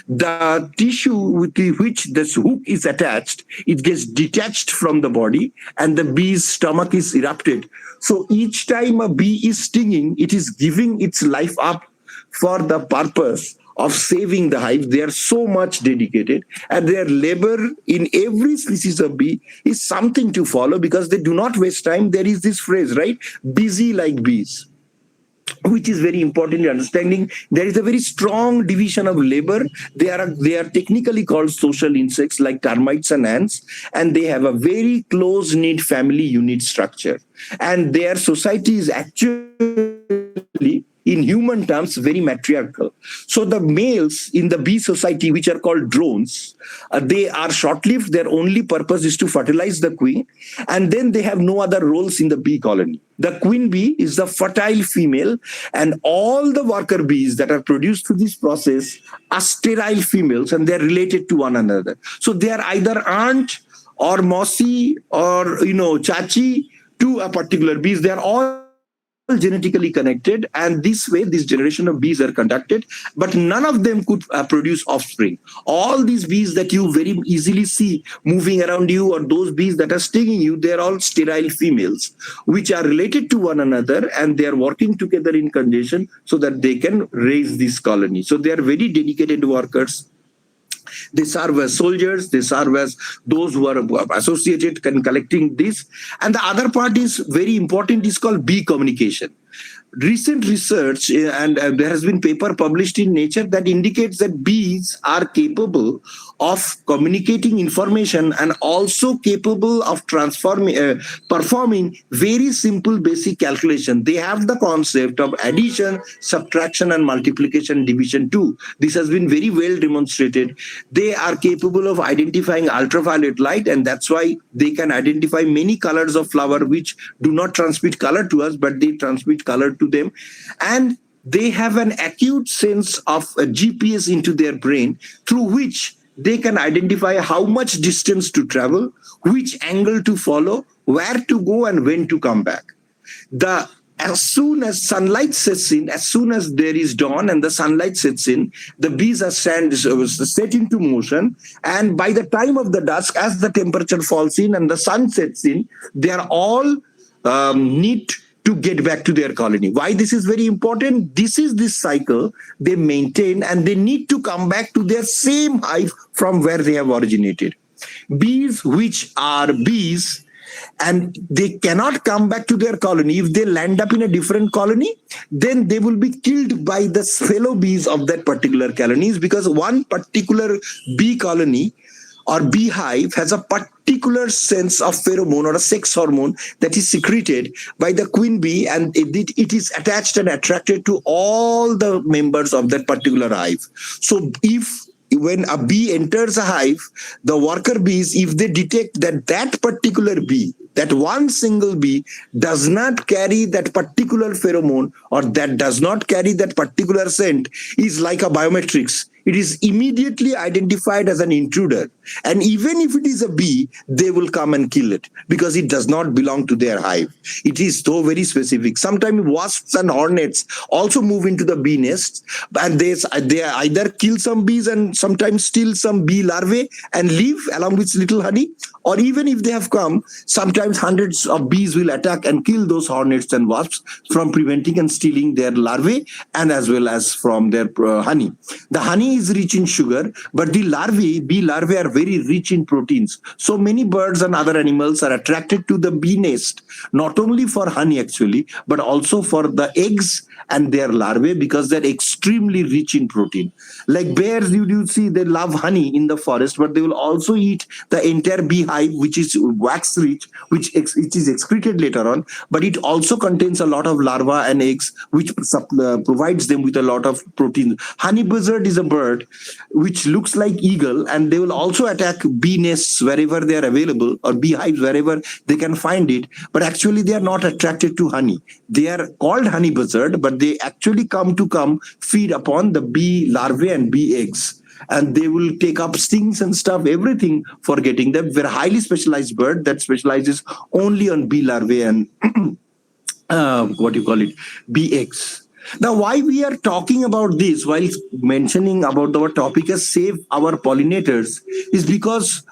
the tissue with which this hook is attached, it gets detached from the body, and the bee's stomach is erupted. So each time a bee is stinging, it is giving its life up for the purpose of saving the hive. They are so much dedicated, and their labor in every species of bee is something to follow, because they do not waste time. There is this phrase, right? Busy like bees, which is very important in understanding. There is a very strong division of labor. They are technically called social insects like termites and ants, and they have a very close-knit family unit structure. And their society is actually, in human terms, very matriarchal. So the males in the bee society, which are called drones, they are short-lived. Their only purpose is to fertilize the queen, and then they have no other roles in the bee colony. The queen bee is the fertile female, and all the worker bees that are produced through this process are sterile females, and they're related to one another. So they are either aunt or mousy or, chachi to a particular bees. They are all genetically connected, and this way this generation of bees are conducted, but none of them could produce offspring. All these bees that you very easily see moving around you, or those bees that are stinging you, they're all sterile females which are related to one another, and they are working together in conjunction so that they can raise this colony. So they are very dedicated workers. They serve as soldiers, they serve as those who are associated in collecting this. And the other part is very important, is called bee communication. Recent research, and there has been paper published in Nature that indicates that bees are capable of communicating information and also capable of performing very simple basic calculation. They have the concept of addition, subtraction, and multiplication, division too. This has been very well demonstrated. They are capable of identifying ultraviolet light, and that's why they can identify many colors of flower which do not transmit color to us, but they transmit color to them. And they have an acute sense of a GPS into their brain, through which they can identify how much distance to travel, which angle to follow, where to go, and when to come back. As soon as sunlight sets in, as soon as there is dawn and the sunlight sets in, the bees are set into motion. And by the time of the dusk, as the temperature falls in and the sun sets in, they are all need to get back to their colony. Why this is very important? This is this cycle they maintain, and they need to come back to their same hive from where they have originated. Bees which are bees, and they cannot come back to their colony. If they land up in a different colony, then they will be killed by the fellow bees of that particular colonies, because one particular bee colony or beehive has a particular sense of pheromone or a sex hormone that is secreted by the queen bee, and it is attached and attracted to all the members of that particular hive. So when a bee enters a hive, the worker bees, if they detect that particular bee, that one single bee does not carry that particular pheromone, or that does not carry that particular scent, is like a biometrics. It is immediately identified as an intruder. And even if it is a bee, they will come and kill it, because it does not belong to their hive. It is so very specific. Sometimes wasps and hornets also move into the bee nests, and they either kill some bees and sometimes steal some bee larvae and leave along with little honey. Or even if they have come, sometimes hundreds of bees will attack and kill those hornets and wasps from preventing and stealing their larvae, and as well as from their honey. The honey is rich in sugar, but the bee larvae are very rich in proteins. So many birds and other animals are attracted to the bee nest, not only for honey actually, but also for the eggs and their larvae because they're extremely rich in protein. Like bears, you see they love honey in the forest, but they will also eat the entire beehive, which is wax rich, which is excreted later on, but it also contains a lot of larvae and eggs, which provides them with a lot of protein. Honey buzzard is a bird which looks like eagle, and they will also attack bee nests wherever they are available, or beehives wherever they can find it, but actually they are not attracted to honey. They are called honey buzzard, but they actually come feed upon the bee larvae and bee eggs, and they will take up stings and stuff, everything for getting them. We're a highly specialized bird that specializes only on bee larvae and bee eggs. Now, why we are talking about this while mentioning about our topic as save our pollinators is because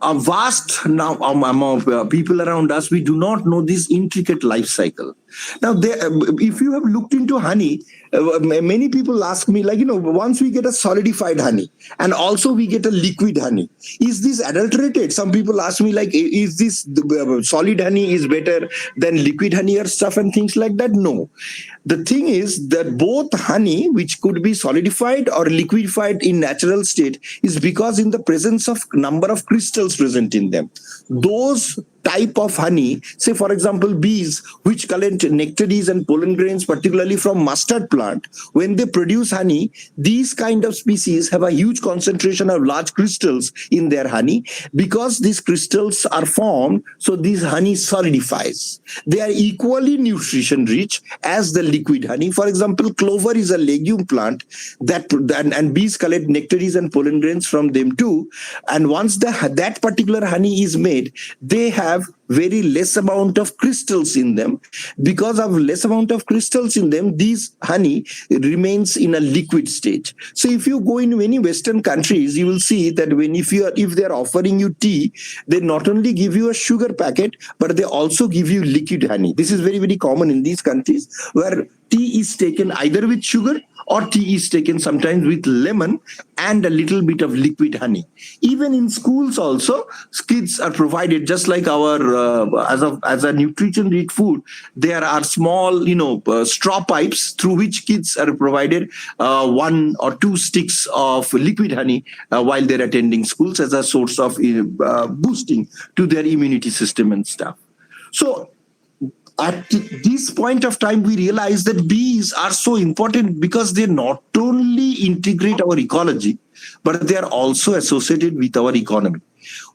a vast now amount of people around us, we do not know this intricate life cycle. Now, if you have looked into honey, many people ask me, like, once we get a solidified honey and also we get a liquid honey, is this adulterated? Some people ask me, like, is this solid honey is better than liquid honey or stuff and things like that? No. The thing is that both honey, which could be solidified or liquefied in natural state, is because in the presence of number of crystals present in them. Those type of honey, say for example bees which collect nectaries and pollen grains, particularly from mustard plant, when they produce honey, these kind of species have a huge concentration of large crystals in their honey. Because these crystals are formed, so this honey solidifies. They are equally nutrition rich as the liquid honey. For example, clover is a legume plant and bees collect nectaries and pollen grains from them too, and once that particular honey is made, they have very less amount of crystals in them. Because of less amount of crystals in them, these honey remains in a liquid stage. So if you go in many Western countries, you will see that if they are offering you tea, they not only give you a sugar packet, but they also give you liquid honey. This is very, very common in these countries, where tea is taken either with sugar or tea is taken sometimes with lemon and a little bit of liquid honey. Even in schools also, kids are provided, just like our as a nutrition rich food, there are small straw pipes through which kids are provided 1 or 2 sticks of liquid honey while they're attending schools, as a source of boosting to their immunity system and stuff. So at this point of time, we realize that bees are so important because they not only integrate our ecology, but they are also associated with our economy.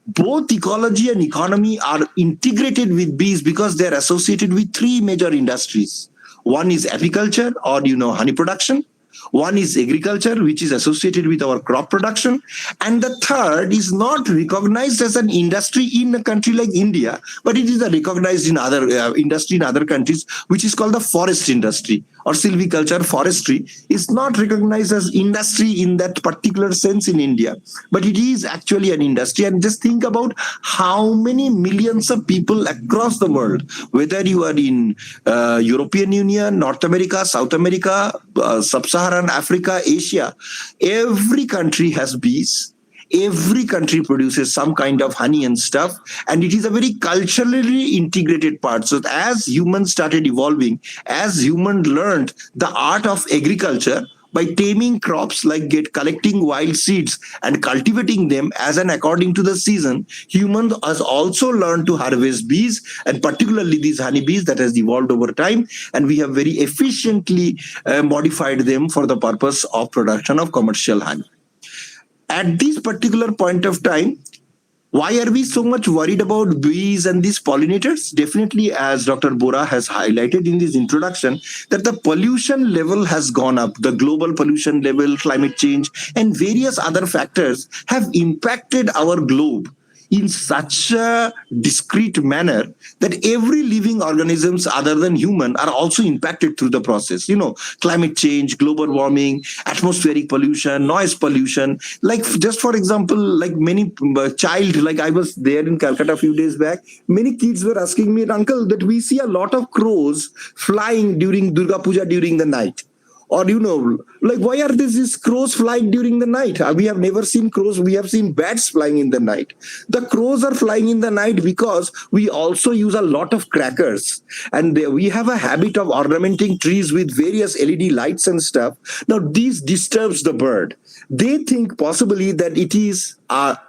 Both ecology and economy are integrated with bees because they are associated with 3 major industries. One is apiculture, or honey production. One is agriculture, which is associated with our crop production. And the third is not recognized as an industry in a country like India, but it is recognized in other industry in other countries, which is called the forest industry, or silviculture. Forestry is not recognized as industry in that particular sense in India, but it is actually an industry. And just think about how many millions of people across the world, whether you are in European Union, North America, South America, Sub-Saharan Africa, Asia, every country has bees. Every country produces some kind of honey and stuff, and it is a very culturally integrated part. So as humans started evolving, as humans learned the art of agriculture by taming crops, like collecting wild seeds and cultivating them according to the season, humans has also learned to harvest bees, and particularly these honeybees that has evolved over time, and we have very efficiently modified them for the purpose of production of commercial honey. At this particular point of time, why are we so much worried about bees and these pollinators? Definitely, as Dr. Bora has highlighted in his introduction, that the pollution level has gone up. The global pollution level, climate change, and various other factors have impacted our globe in such a discrete manner that every living organisms other than human are also impacted through the process. Climate change, global warming, atmospheric pollution, noise pollution. Like, just for example, like many like I was there in Calcutta a few days back, many kids were asking me, uncle, that we see a lot of crows flying during Durga Puja during the night. Or, like, why are these crows flying during the night? We have never seen crows. We have seen bats flying in the night. The crows are flying in the night because we also use a lot of crackers. And we have a habit of ornamenting trees with various LED lights and stuff. Now, this disturbs the bird. They think possibly that it is a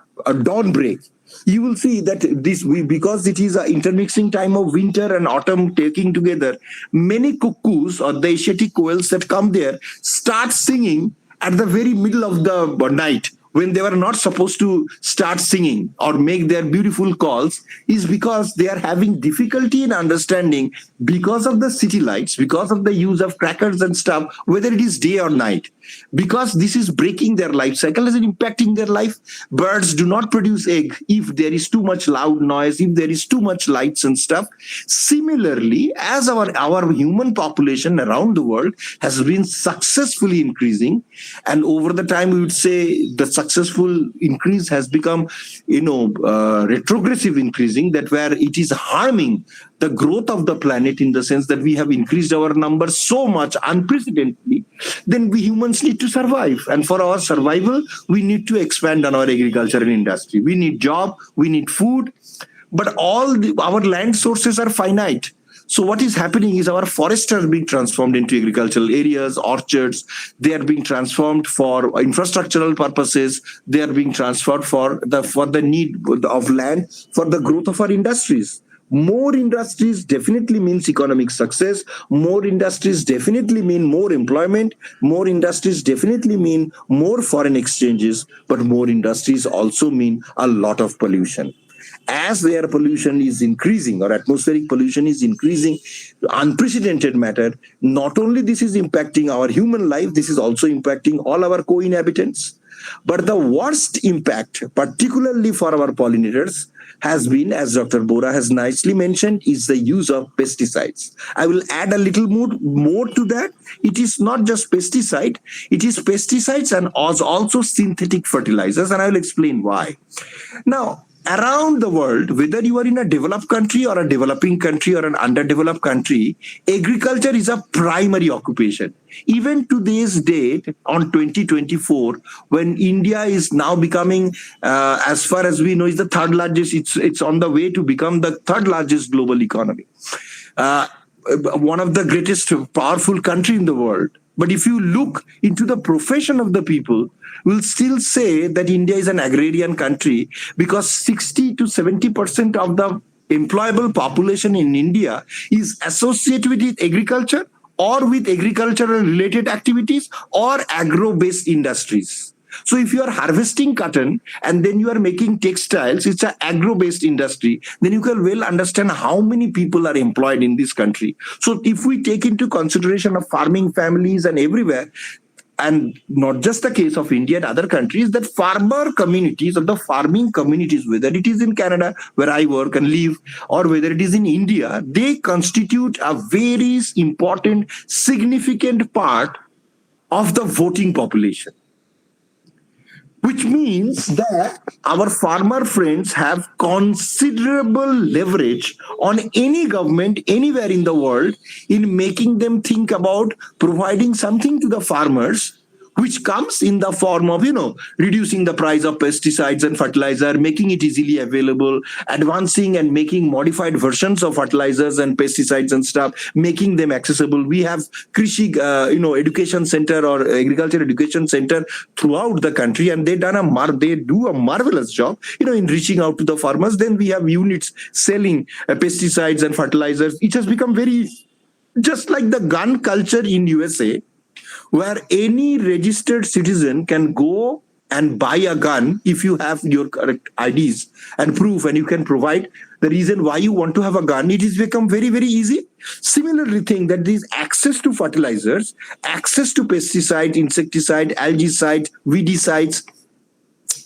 dawn break. You will see that because it is an intermixing time of winter and autumn taking together, many cuckoos or the Asiatic quails that come there start singing at the very middle of the night, when they were not supposed to start singing or make their beautiful calls, is because they are having difficulty in understanding, because of the city lights, because of the use of crackers and stuff, whether it is day or night. Because this is breaking their life cycle, is impacting their life. Birds do not produce egg if there is too much loud noise, if there is too much lights and stuff. Similarly, as our human population around the world has been successfully increasing, and over the time we would say the successful increase has become retrogressive increasing, that where it is harming the growth of the planet, in the sense that we have increased our numbers so much unprecedentedly, then we humans need to survive. And for our survival, we need to expand on our agriculture and industry. We need job, we need food, but our land sources are finite. So what is happening is our forests are being transformed into agricultural areas, orchards. They are being transformed for infrastructural purposes. They are being transferred for the need of land for the growth of our industries. More industries definitely means economic success. More industries definitely mean more employment. More industries definitely mean more foreign exchanges. But more industries also mean a lot of pollution. As air pollution is increasing, or atmospheric pollution is increasing, unprecedented matter, not only this is impacting our human life, this is also impacting all our co-inhabitants. But the worst impact, particularly for our pollinators, has been, as Dr. Bora has nicely mentioned, is the use of pesticides. I will add a little more to that. It is not just pesticide, it is pesticides and also synthetic fertilizers, and I will explain why. Now, around the world, whether you are in a developed country or a developing country or an underdeveloped country, agriculture is a primary occupation. Even today's date, on 2024, when India is now becoming, as far as we know, is the third largest, it's on the way to become the third largest global economy. One of the greatest powerful country in the world. But if you look into the profession of the people, we'll still say that India is an agrarian country, because 60 to 70% of the employable population in India is associated with agriculture or with agricultural related activities or agro-based industries. So if you are harvesting cotton and then you are making textiles, it's an agro-based industry, then you can well understand how many people are employed in this country. So if we take into consideration of farming families and everywhere, and not just the case of India and other countries, that farmer communities or the farming communities, whether it is in Canada, where I work and live, or whether it is in India, they constitute a very important, significant part of the voting population. Which means that our farmer friends have considerable leverage on any government anywhere in the world in making them think about providing something to the farmers, which comes in the form of, reducing the price of pesticides and fertilizer, making it easily available, advancing and making modified versions of fertilizers and pesticides and stuff, making them accessible. We have Krishi, education center or agriculture education center throughout the country, and they do a marvelous job, in reaching out to the farmers. Then we have units selling pesticides and fertilizers. It has become very, just like the gun culture in USA, where any registered citizen can go and buy a gun if you have your correct IDs and proof, and you can provide the reason why you want to have a gun. It has become very, very easy. Similarly, think that there is access to fertilizers, access to pesticides, insecticide, algicides, weedicides,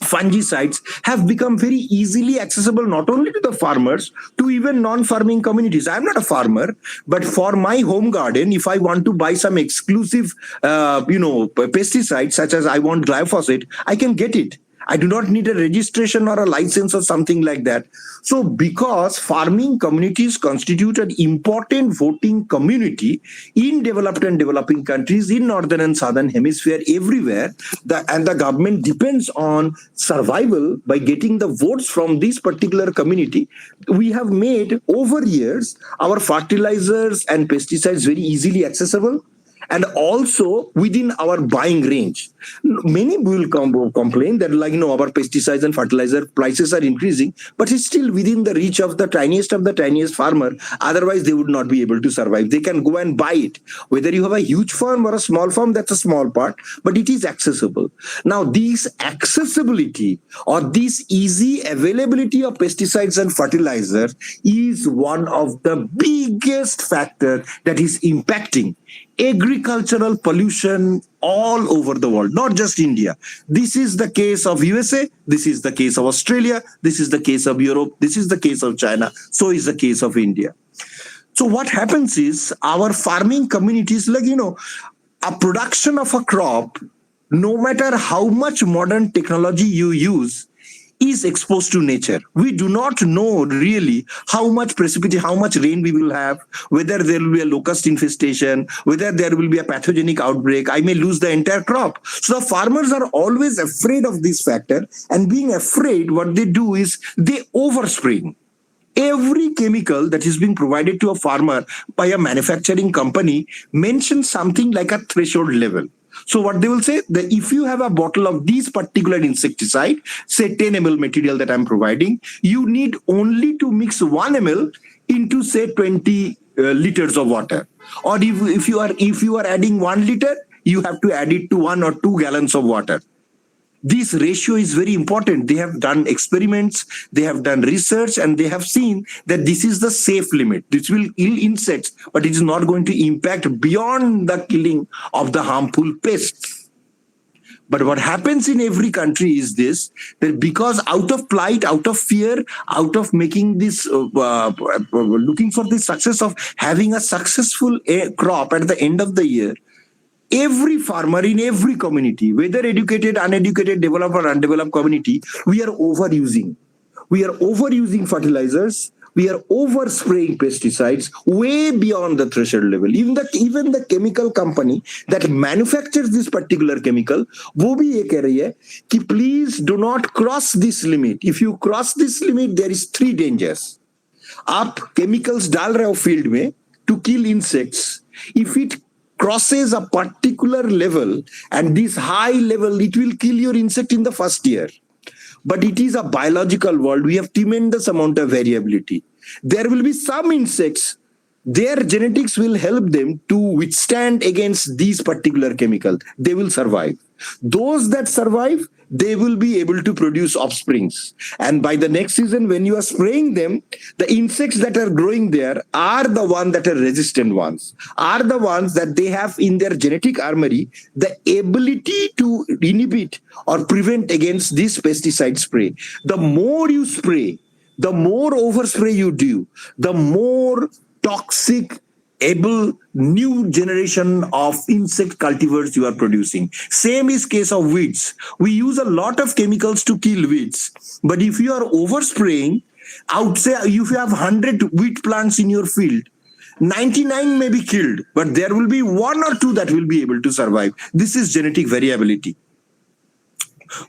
fungicides have become very easily accessible, not only to the farmers, to even non-farming communities. I'm not a farmer, but for my home garden, if I want to buy some exclusive, pesticides, such as I want glyphosate, I can get it. I do not need a registration or a license or something like that. So because farming communities constitute an important voting community in developed and developing countries, in northern and southern hemisphere, everywhere, and the government depends on survival by getting the votes from this particular community, we have made over years our fertilizers and pesticides very easily accessible and also within our buying range. Many will complain that, like, our pesticides and fertilizer prices are increasing, but it's still within the reach of the tiniest farmer. Otherwise, they would not be able to survive. They can go and buy it. Whether you have a huge farm or a small farm, that's a small part, but it is accessible. Now, this accessibility or this easy availability of pesticides and fertilizers is one of the biggest factor that is impacting agricultural pollution all over the world, not just India. This is the case of USA, this is the case of Australia, this is the case of Europe, this is the case of China, so is the case of India. So what happens is our farming communities, like, a production of a crop, no matter how much modern technology you use, is exposed to nature. We do not know really how much precipitation, how much rain we will have, whether there will be a locust infestation, whether there will be a pathogenic outbreak. I may lose the entire crop. So the farmers are always afraid of this factor, and being afraid, what they do is they overspray. Every chemical that is being provided to a farmer by a manufacturing company mentions something like a threshold level. So what they will say, that if you have a bottle of this particular insecticide, say 10 ml material that I'm providing, you need only to mix 1 ml into, say, 20 liters of water. Or if you are adding 1 liter, you have to add it to 1 or 2 gallons of water. This ratio is very important. They have done experiments, they have done research, and they have seen that this is the safe limit. This will kill insects, but it is not going to impact beyond the killing of the harmful pests. But what happens in every country is this, that because out of plight, out of fear, out of making this, looking for the success of having a successful crop at the end of the year, every farmer in every community, whether educated, uneducated, developed or undeveloped community, we are overusing. We are overusing fertilizers. We are overspraying pesticides way beyond the threshold level. Even the chemical company that manufactures this particular chemical, वो भी ये कह रही है कि please do not cross this limit. If you cross this limit, there is 3 dangers. आप chemicals डाल रहे हो field में to kill insects. If it crosses a particular level, and this high level, it will kill your insect in the first year. But it is a biological world. We have tremendous amount of variability. There will be some insects, their genetics will help them to withstand against these particular chemicals. They will survive. Those that survive, they will be able to produce offsprings. And by the next season, when you are spraying them, the insects that are growing there are the ones that are resistant ones, are the ones that they have in their genetic armory the ability to inhibit or prevent against this pesticide spray. The more you spray, the more overspray you do, the more toxic able new generation of insect cultivars you are producing. Same is case of weeds. We use a lot of chemicals to kill weeds. But if you are overspraying, I would say if you have 100 wheat plants in your field, 99 may be killed, but there will be 1 or 2 that will be able to survive. This is genetic variability.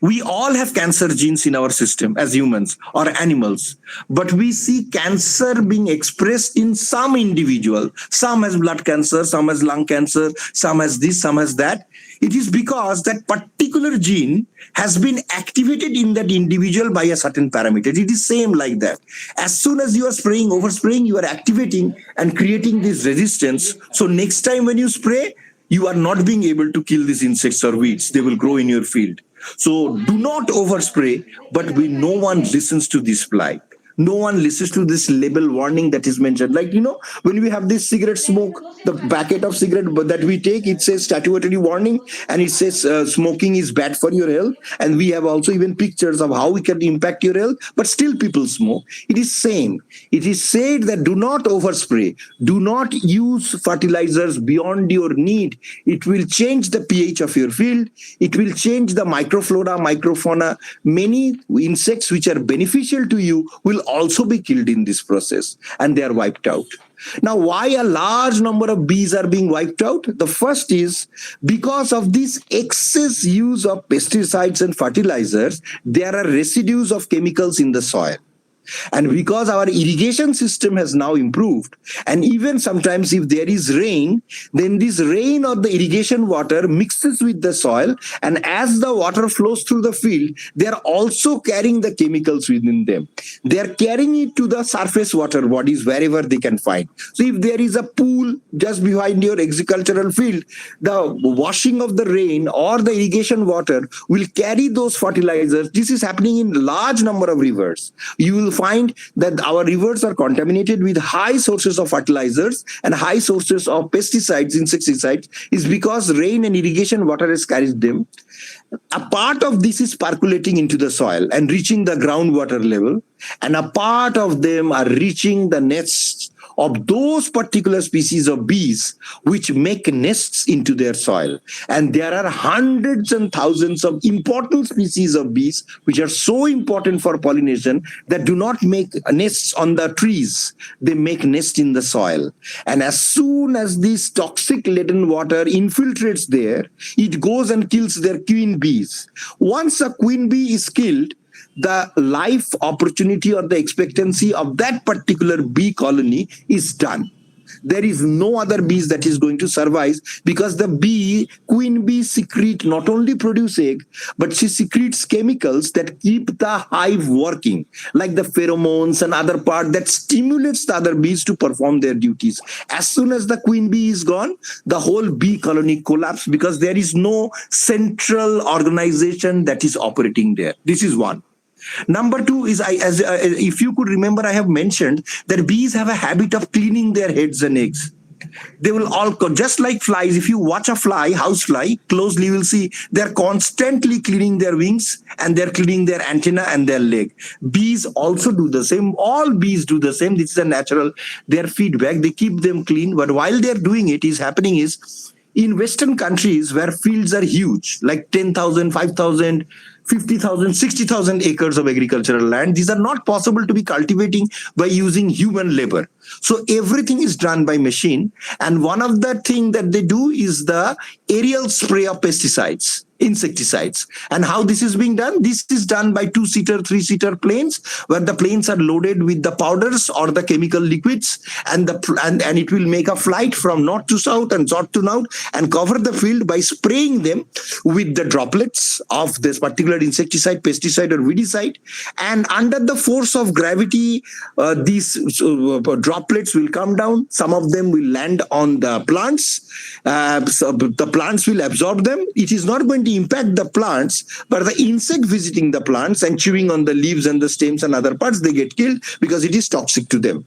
We all have cancer genes in our system as humans or animals, but we see cancer being expressed in some individual. Some has blood cancer, some has lung cancer, some has this, some has that. It is because that particular gene has been activated in that individual by a certain parameter. It is same like that. As soon as you are spraying, overspraying, you are activating and creating this resistance. So next time when you spray, you are not being able to kill these insects or weeds. They will grow in your field. So do not overspray, but no one listens to this plight. No one listens to this label warning that is mentioned. Like, when we have this cigarette smoke, the packet of cigarette that we take, it says statutory warning, and it says smoking is bad for your health. And we have also even pictures of how it can impact your health, but still people smoke. It is same. It is said that do not overspray. Do not use fertilizers beyond your need. It will change the pH of your field. It will change the microflora, microfauna. Many insects which are beneficial to you will also be killed in this process, and they are wiped out. Now, why a large number of bees are being wiped out? The first is because of this excess use of pesticides and fertilizers, there are residues of chemicals in the soil. And because our irrigation system has now improved, and even sometimes if there is rain, then this rain or the irrigation water mixes with the soil, and as the water flows through the field, they are also carrying the chemicals within them. They are carrying it to the surface water bodies wherever they can find. So if there is a pool just behind your agricultural field, the washing of the rain or the irrigation water will carry those fertilizers. This is happening in large number of rivers. You will find that our rivers are contaminated with high sources of fertilizers and high sources of pesticides, insecticides, is because rain and irrigation water has carried them. A part of this is percolating into the soil and reaching the groundwater level, and a part of them are reaching the nests of those particular species of bees which make nests into their soil. And there are hundreds and thousands of important species of bees which are so important for pollination that do not make nests on the trees. They make nests in the soil. And as soon as this toxic laden water infiltrates there, it goes and kills their queen bees. Once a queen bee is killed, the life opportunity or the expectancy of that particular bee colony is done. There is no other bees that is going to survive, because the queen bee secrete not only produce egg, but she secretes chemicals that keep the hive working, like the pheromones and other part that stimulates the other bees to perform their duties. As soon as the queen bee is gone, the whole bee colony collapses, because there is no central organization that is operating there. This is one. Number two is, if you could remember, I have mentioned that bees have a habit of cleaning their heads and eggs. They will all, just like flies, if you watch a fly, housefly, closely, you will see they're constantly cleaning their wings, and they're cleaning their antenna and their leg. Bees also do the same. All bees do the same. This is a natural, their feedback. They keep them clean. But while they're doing it, in Western countries where fields are huge, like 10,000, 5,000, 50,000, 60,000 acres of agricultural land, these are not possible to be cultivating by using human labor. So everything is done by machine. And one of the things that they do is the aerial spray of pesticides, insecticides. And how this is being done? This is done by 2-seater, 3-seater planes, where the planes are loaded with the powders or the chemical liquids, and it will make a flight from north to south and south to north and cover the field by spraying them with the droplets of this particular insecticide, pesticide, or weedicide. And under the force of gravity, these droplets will come down. Some of them will land on the plants. So the plants will absorb them. It is not going to impact the plants, but the insect visiting the plants and chewing on the leaves and the stems and other parts, they get killed because it is toxic to them.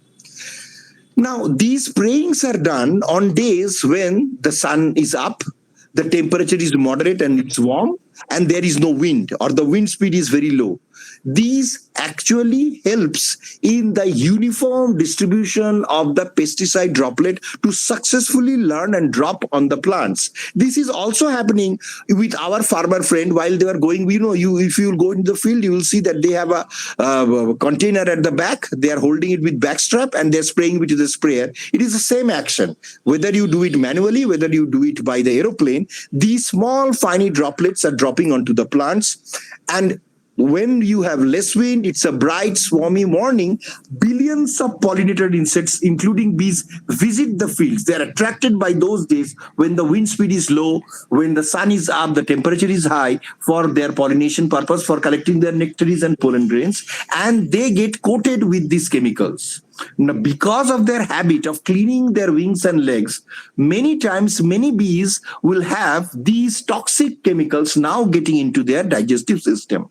Now, these sprayings are done on days when the sun is up, the temperature is moderate and it's warm, and there is no wind, or the wind speed is very low. These actually helps in the uniform distribution of the pesticide droplet to successfully learn and drop on the plants. This is also happening with our farmer friend while they are going. If you go into the field, you will see that they have a container at the back. They are holding it with backstrap and they're spraying with the sprayer. It is the same action. Whether you do it manually, whether you do it by the aeroplane, these small, tiny droplets are dropping onto the plants. And when you have less wind, it's a bright, swarmy morning, billions of pollinated insects, including bees, visit the fields. They're attracted by those days when the wind speed is low, when the sun is up, the temperature is high, for their pollination purpose, for collecting their nectaries and pollen grains, and they get coated with these chemicals. Now, because of their habit of cleaning their wings and legs, many times many bees will have these toxic chemicals now getting into their digestive system.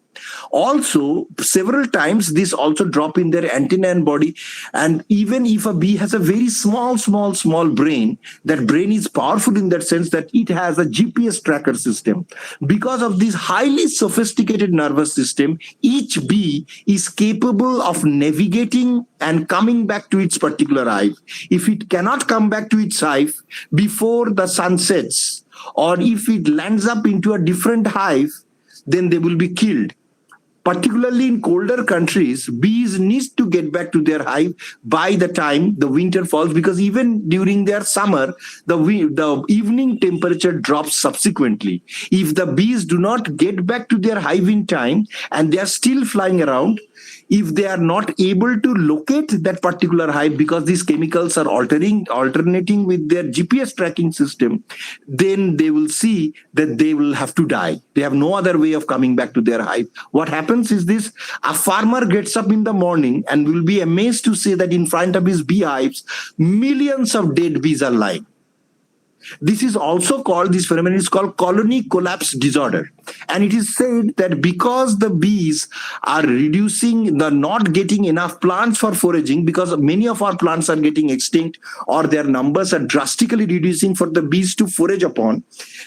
Also, several times this also drop in their antenna and body. And even if a bee has a very small brain, that brain is powerful in that sense that it has a GPS tracker system. Because of this highly sophisticated nervous system, each bee is capable of navigating and coming back to its particular hive. If it cannot come back to its hive before the sun sets, or if it lands up into a different hive, then they will be killed. Particularly in colder countries, bees need to get back to their hive by the time the winter falls, because even during their summer, the evening temperature drops subsequently. If the bees do not get back to their hive in time and they are still flying around, if they are not able to locate that particular hive because these chemicals are alternating with their GPS tracking system, then they will see that they will have to die. They have no other way of coming back to their hive. What happens is this: a farmer gets up in the morning and will be amazed to see that in front of his beehives, millions of dead bees are lying. This is also called, this phenomenon is called colony collapse disorder. And it is said that because the bees are not getting enough plants for foraging, because many of our plants are getting extinct or their numbers are drastically reducing for the bees to forage upon,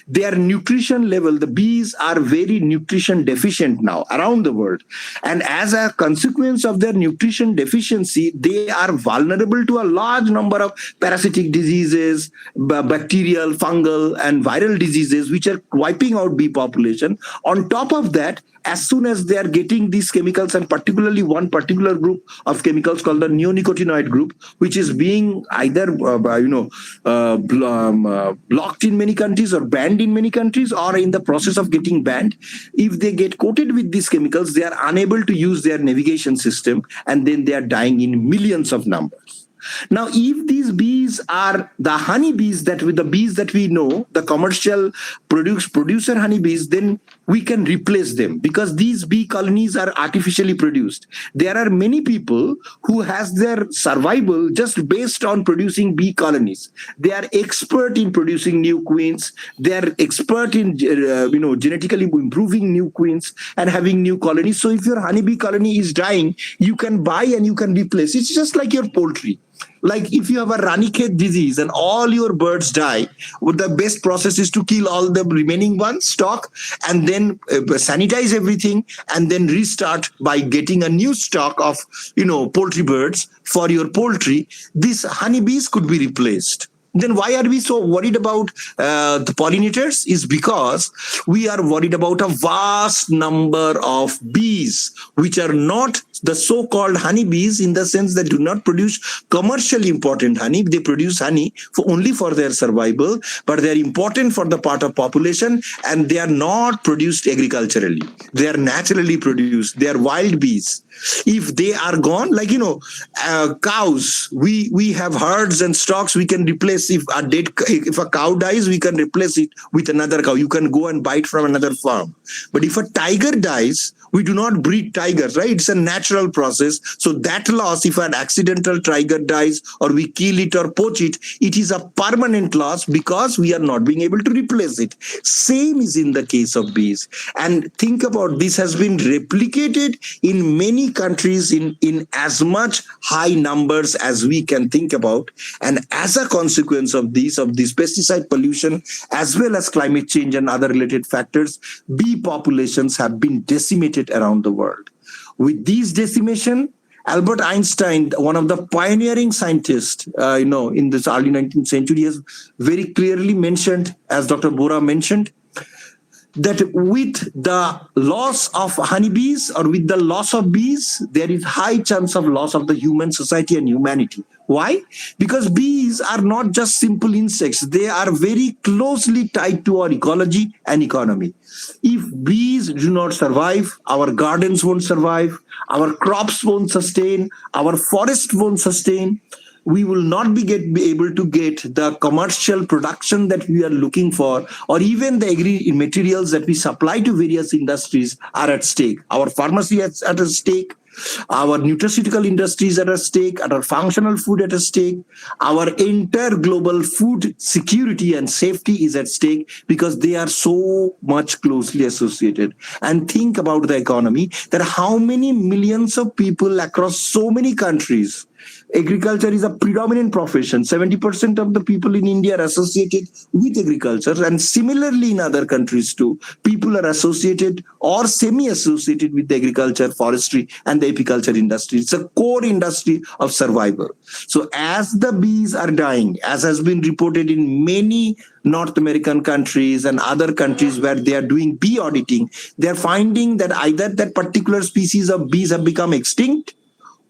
their nutrition level, the bees are very nutrition deficient now around the world. And as a consequence of their nutrition deficiency, they are vulnerable to a large number of parasitic diseases, bacterial, fungal, and viral diseases, which are wiping out bee population. On top of that, as soon as they are getting these chemicals, and particularly one particular group of chemicals called the neonicotinoid group, which is being either blocked in many countries or banned in many countries, or in the process of getting banned, if they get coated with these chemicals, they are unable to use their navigation system, and then they are dying in millions of numbers. Now, if these bees are the honey bees, the bees that we know, the commercial producer honey bees, then we can replace them, because these bee colonies are artificially produced. There are many people who has their survival just based on producing bee colonies. They are expert in producing new queens. They are expert in genetically improving new queens and having new colonies. So if your honeybee colony is dying, you can buy and you can replace. It's just like your poultry. Like if you have a Ranikhet disease and all your birds die, the best process is to kill all the remaining ones, stock, and then sanitize everything, and then restart by getting a new stock of poultry birds for your poultry. These honeybees could be replaced. Then why are we so worried about the pollinators? Is because we are worried about a vast number of bees, which are not the so-called honeybees, in the sense that do not produce commercially important honey. They produce honey only for their survival, but they are important for the part of population, and they are not produced agriculturally. They are naturally produced. They are wild bees. If they are gone, like cows, we have herds and stocks. We can replace, if a cow dies, we can replace it with another cow. You can go and buy it from another farm. But if a tiger dies, we do not breed tigers, right? It's a natural process. So that loss, if an accidental tiger dies or we kill it or poach it, it is a permanent loss because we are not being able to replace it. Same is in the case of bees. And think about this, has been replicated in many countries in as much high numbers as we can think about. And as a consequence of this pesticide pollution, as well as climate change and other related factors, bee populations have been decimated around the world. With these decimation, Albert Einstein, one of the pioneering scientists, in this early 19th century, has very clearly mentioned, as Dr. Bora mentioned, that with the loss of honeybees or with the loss of bees, there is high chance of loss of the human society and humanity. Why? Because bees are not just simple insects. They are very closely tied to our ecology and economy. If bees do not survive, our gardens won't survive, our crops won't sustain, our forest won't sustain. We will not be able to get the commercial production that we are looking for, or even the agri materials that we supply to various industries are at stake. Our pharmacy is at stake. Our nutraceutical industries at stake, our functional food at stake, our entire global food security and safety is at stake because they are so much closely associated. And think about the economy, that how many millions of people across so many countries. Agriculture is a predominant profession. 70% of the people in India are associated with agriculture, and similarly in other countries too. People are associated or semi-associated with the agriculture, forestry, and the apiculture industry. It's a core industry of survival. So as the bees are dying, as has been reported in many North American countries and other countries where they are doing bee auditing, they are finding that either that particular species of bees have become extinct,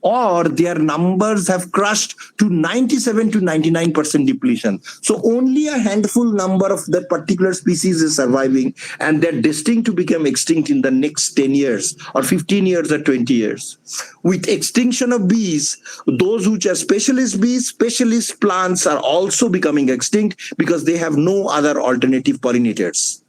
or their numbers have crushed to 97 to 99% depletion. So only a handful number of that particular species is surviving, and they're destined to become extinct in the next 10 years or 15 years or 20 years. With extinction of bees, those which are specialist bees, specialist plants are also becoming extinct because they have no other alternative pollinators.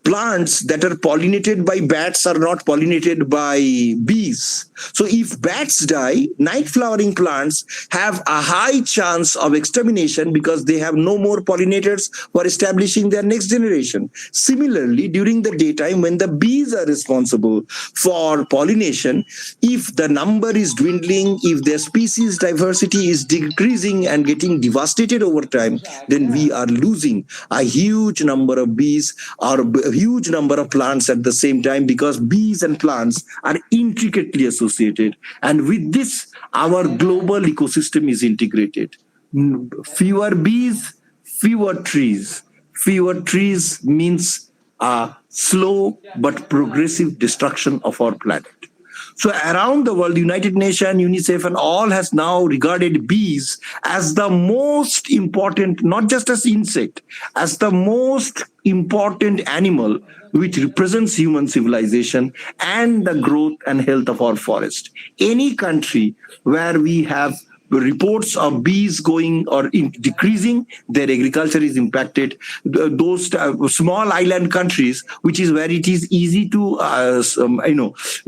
Plants that are pollinated by bats are not pollinated by bees. So if bats die, night flowering plants have a high chance of extermination because they have no more pollinators for establishing their next generation. Similarly, during the daytime, when the bees are responsible for pollination, if the number is dwindling, if their species diversity is decreasing and getting devastated over time, then we are losing a huge number of bees or a huge number of plants at the same time, because bees and plants are intricately associated. And with this, our global ecosystem is integrated. Fewer bees, fewer trees. Fewer trees means a slow but progressive destruction of our planet. So around the world, United Nations, UNICEF, and all has now regarded bees as the most important, not just as insect, as the most important animal which represents human civilization and the growth and health of our forest. Any country where we have reports of bees going or decreasing, their agriculture is impacted. Those small island countries, which is where it is easy to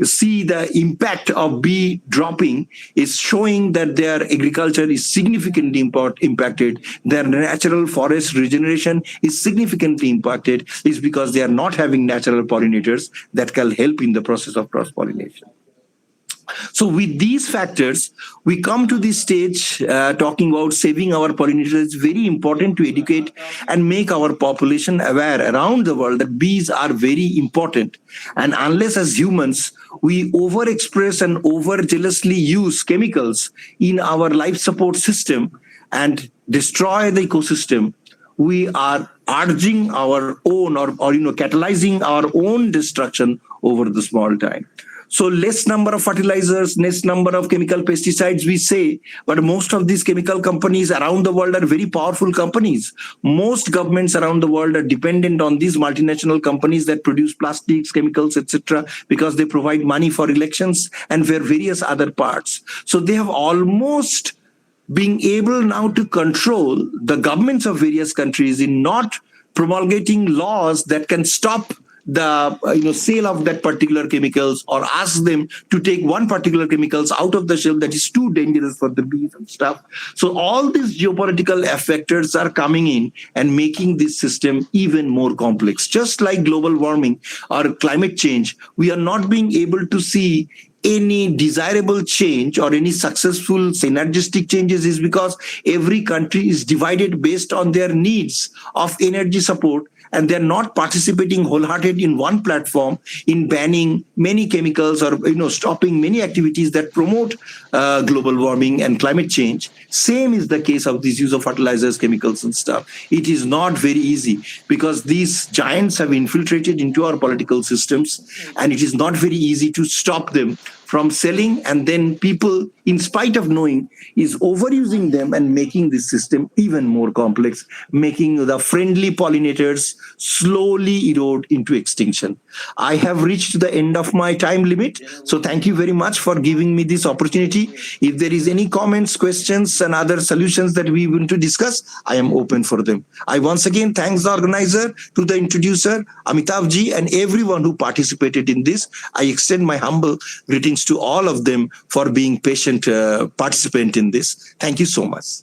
see the impact of bee dropping, is showing that their agriculture is significantly impacted. Their natural forest regeneration is significantly impacted, is because they are not having natural pollinators that can help in the process of cross-pollination. So with these factors, we come to this stage talking about saving our pollinators. It's very important to educate and make our population aware around the world that bees are very important. And unless as humans, we overexpress and over-jealously use chemicals in our life support system and destroy the ecosystem, we are urging our own or catalyzing our own destruction over the small time. So less number of fertilizers, less number of chemical pesticides, we say, but most of these chemical companies around the world are very powerful companies. Most governments around the world are dependent on these multinational companies that produce plastics, chemicals, etc., because they provide money for elections and for various other parts. So they have almost been able now to control the governments of various countries in not promulgating laws that can stop the sale of that particular chemicals, or ask them to take one particular chemicals out of the shelf that is too dangerous for the bees and stuff. So all these geopolitical factors are coming in and making this system even more complex. Just like global warming or climate change, we are not being able to see any desirable change or any successful synergistic changes, is because every country is divided based on their needs of energy support, and they're not participating wholehearted in one platform in banning many chemicals or stopping many activities that promote global warming and climate change. Same is the case of this use of fertilizers, chemicals and stuff. It is not very easy because these giants have infiltrated into our political systems, and it is not very easy to stop them from selling, and then people, in spite of knowing, is overusing them and making this system even more complex, making the friendly pollinators slowly erode into extinction. I have reached the end of my time limit, so thank you very much for giving me this opportunity. If there is any comments, questions, and other solutions that we want to discuss, I am open for them. I once again thanks the organizer, to the introducer, Amitabh ji, and everyone who participated in this. I extend my humble greetings to all of them for being patient participant in this. Thank you so much.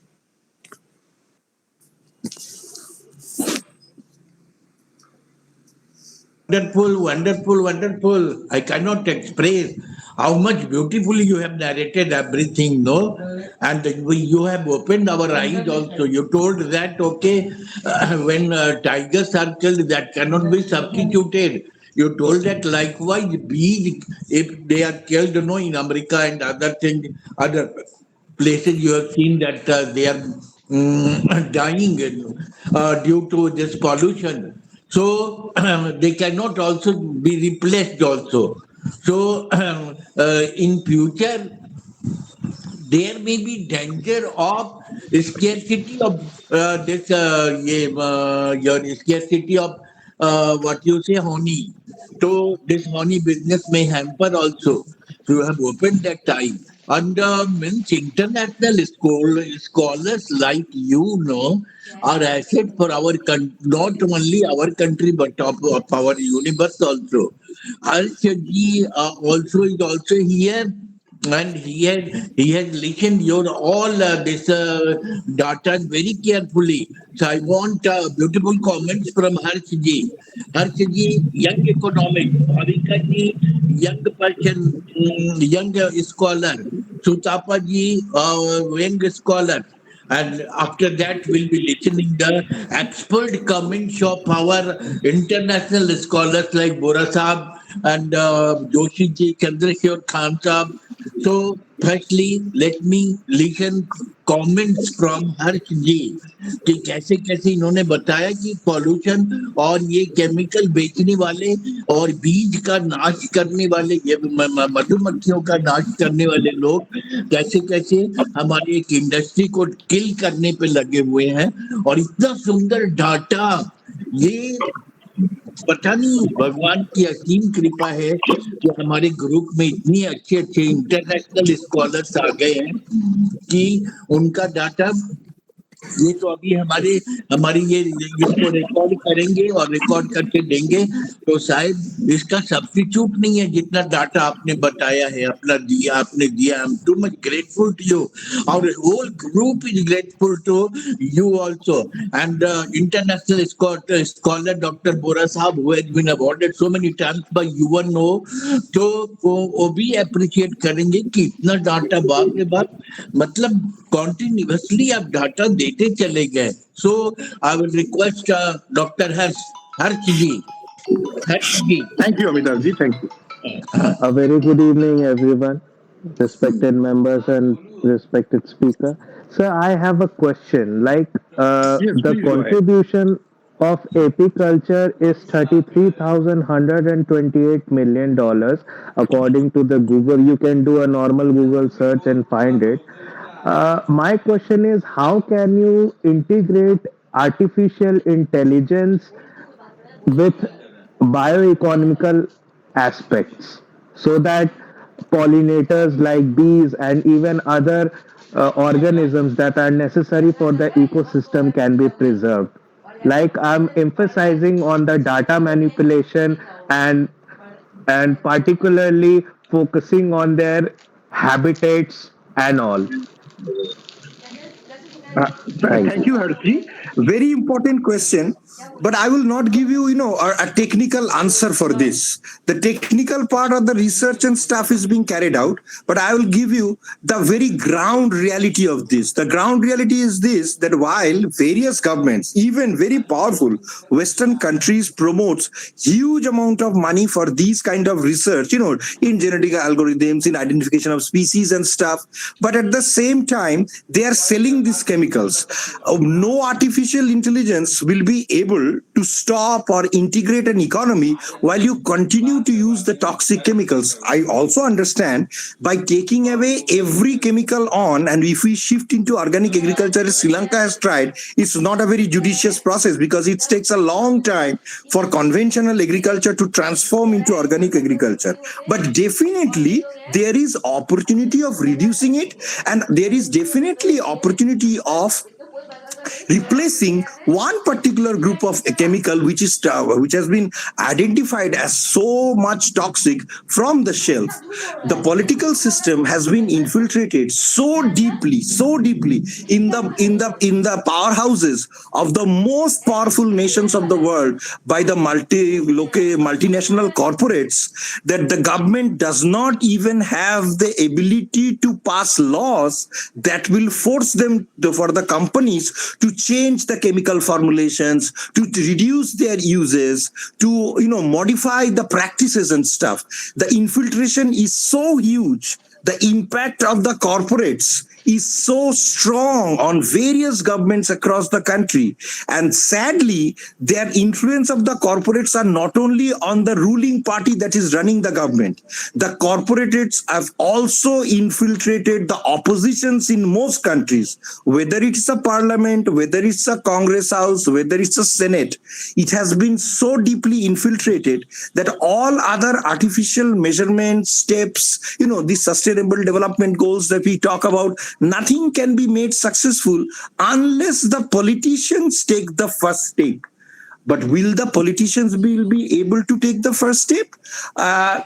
Wonderful, wonderful, wonderful. I cannot express how much beautifully you have narrated everything, no? And you have opened our eyes also. You told that, okay, when tigers are killed, that cannot be substituted. You told that likewise, bees, if they are killed, no, in America and other things, other places, you have seen that they are dying due to this pollution. So they cannot also be replaced also. So in future, there may be danger of scarcity of your scarcity of what you say honey. So this honey business may hamper also. So you have opened that time. And means international scholars like you know are asset for our not only our country but of our universe also. Harshji also is also here, and he has listened your all this data very carefully. So I want beautiful comments from Harshji. Harshji, young economist, Bhavikaji, young person, young scholar, Sutapaji, young scholar. And after that, we'll be listening the expert comments of our international scholars like Bora Saab and Joshi ji, Chandrasekhar Khan Saab. So, firstly, let me listen comments from हर्ष जी कि कैसे कैसे इन्होंने बताया कि pollution और ये chemical बेचने वाले और बीज का नाश करने वाले ये मधुमक्खियों का नाश करने वाले लोग कैसे कैसे हमारी एक इंडस्ट्री को किल करने पे लगे हुए हैं और इतना सुंदर डाटा ये पता नहीं भगवान की असीम कृपा है कि हमारे ग्रुप में इतनी अच्छे अच्छे इंटरनेशनल स्कॉलर्स आ गए हैं कि उनका डाटा ये तो अभी हमारी ये इसको रिकॉर्ड करेंगे और रिकॉर्ड करके देंगे तो शायद इसका सब्स्टिट्यूट नहीं है जितना डाटा आपने बताया है अपना दिया आपने दिया I am too much grateful to you और whole group is grateful to you also and international scholar doctor Bora साहब who has been awarded so many times by UNO तो वो भी अप्रिशिएट करेंगे कि इतना डाटा बाप रे बाप मतलब कॉन्टिन्यूसली आप डाटा देते चले गए so I will request doctor Harsh ji Thank you, Amitabh ji. Thank you. A very good evening, everyone, respected members and respected speaker. So I have a question. Like Yes, the please go ahead. contribution of apiculture is $33,128 million according to the Google. You can do a normal Google search and find it. My question is, how can you integrate artificial intelligence with bioeconomical aspects so that pollinators like bees and even other organisms that are necessary for the ecosystem can be preserved? Like I'm emphasizing on the data manipulation and particularly focusing on their habitats and all. Uh, Thank Thank you. you, Harshi. Very important question, but I will not give you, a technical answer for this. The technical part of the research and stuff is being carried out, but I will give you the very ground reality of this. The ground reality is this: that while various governments, even very powerful Western countries, promotes huge amount of money for these kind of research, in genetic algorithms, in identification of species and stuff, but at the same time, they are selling these chemicals. No artificial intelligence will be able able to stop or integrate an economy while you continue to use the toxic chemicals. I also understand by taking away every chemical on, and if we shift into organic agriculture, as Sri Lanka has tried, it's not a very judicious process because it takes a long time for conventional agriculture to transform into organic agriculture. But definitely there is opportunity of reducing it, and there is definitely opportunity of replacing one particular group of a chemical which has been identified as so much toxic from the shelf. The political system has been infiltrated so deeply in the powerhouses of the most powerful nations of the world by the multinational corporates that the government does not even have the ability to pass laws that will force them for the companies to change the chemical formulations, to reduce their uses, to modify the practices and stuff. The infiltration is so huge. The impact of the corporates is so strong on various governments across the country. And sadly, their influence of the corporates are not only on the ruling party that is running the government. The corporates have also infiltrated the oppositions in most countries, whether it's a parliament, whether it's a Congress House, whether it's a Senate. It has been so deeply infiltrated that all other artificial measurement steps, these sustainable development goals that we talk about, nothing can be made successful unless the politicians take the first step. But will the politicians be able to take the first step?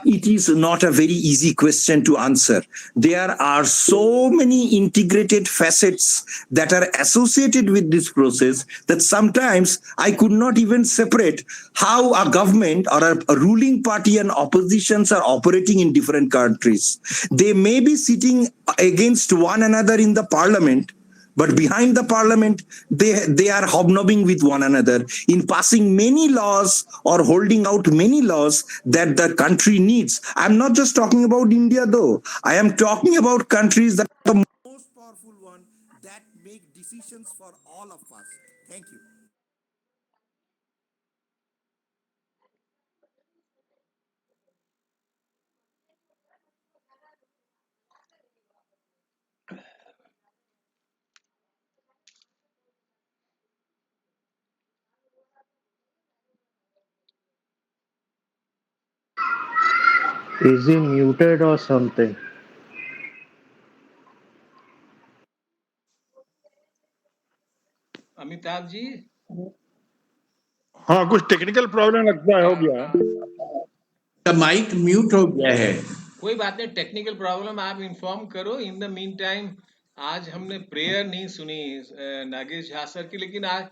It is not a very easy question to answer. There are so many integrated facets that are associated with this process that sometimes I could not even separate how a government or a ruling party and oppositions are operating in different countries. They may be sitting against one another in the parliament, but behind the parliament, they are hobnobbing with one another in passing many laws or holding out many laws that the country needs. I'm not just talking about India, though. I am talking about countries that are the most powerful one that make decisions for all of us. Thank you. Is he muted or something? Amitabh ji हाँ कुछ technical problem लगता है हो गया है का mic mute हो गया है। कोई बात नहीं, टेक्निकल प्रॉब्लम आप इन्फॉर्म करो। इन द मीन टाइम आज हमने प्रेयर नहीं सुनी नागेश झा सर की, लेकिन आज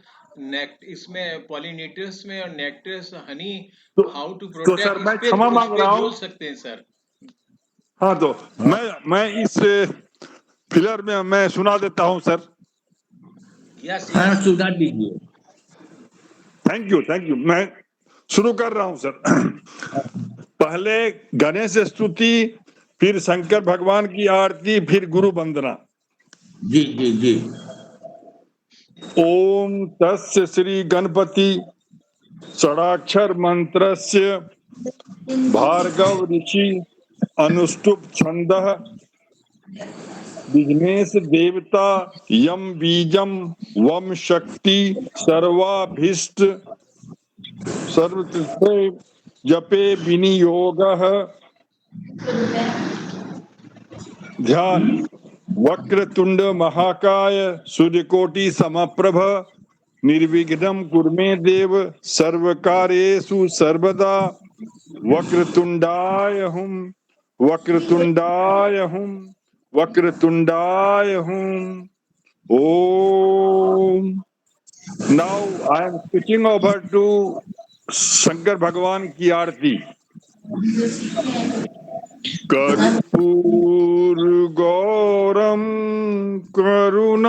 इसमें पॉलिनेटर्स में और नेक्टर्स हनी हाउ टू तो प्रोटेक्ट सर मैं इस पे क्षमा मांग रहा हूँ। बोल सकते हैं सर। हाँ तो मैं इस फिलर में मैं सुना देता हूँ सर। यस हाँ सुना दीजिए। थैंक यू मैं शुरू कर रहा हूँ सर। पहले गणेश स्तुति, फिर शंकर भगवान की आरती, फिर गुरु वंदना। जी जी जी। ओम तस्य श्री गणपति षडाक्षर मंत्रस्य भार्गव ऋषि अनुष्टुप छंदः विघ्नेश देवता यम बीजम वम शक्ति सर्वाभीष्ट सर्वतीर्थे जपे विनियोगः। ध्यान वक्रतुंड महाकाय सूर्यकोटि समप्रभ निर्विघ्नं कुरु मे देव सर्वकार्येषु सर्वदा। वक्रतुंडाय हुम वक्रतुंडाय हुम वक्रतुंडाय हुम। ओम। Now I am switching over to Shankar भगवान की आरती। कर्पूर गौरम करुणावतारम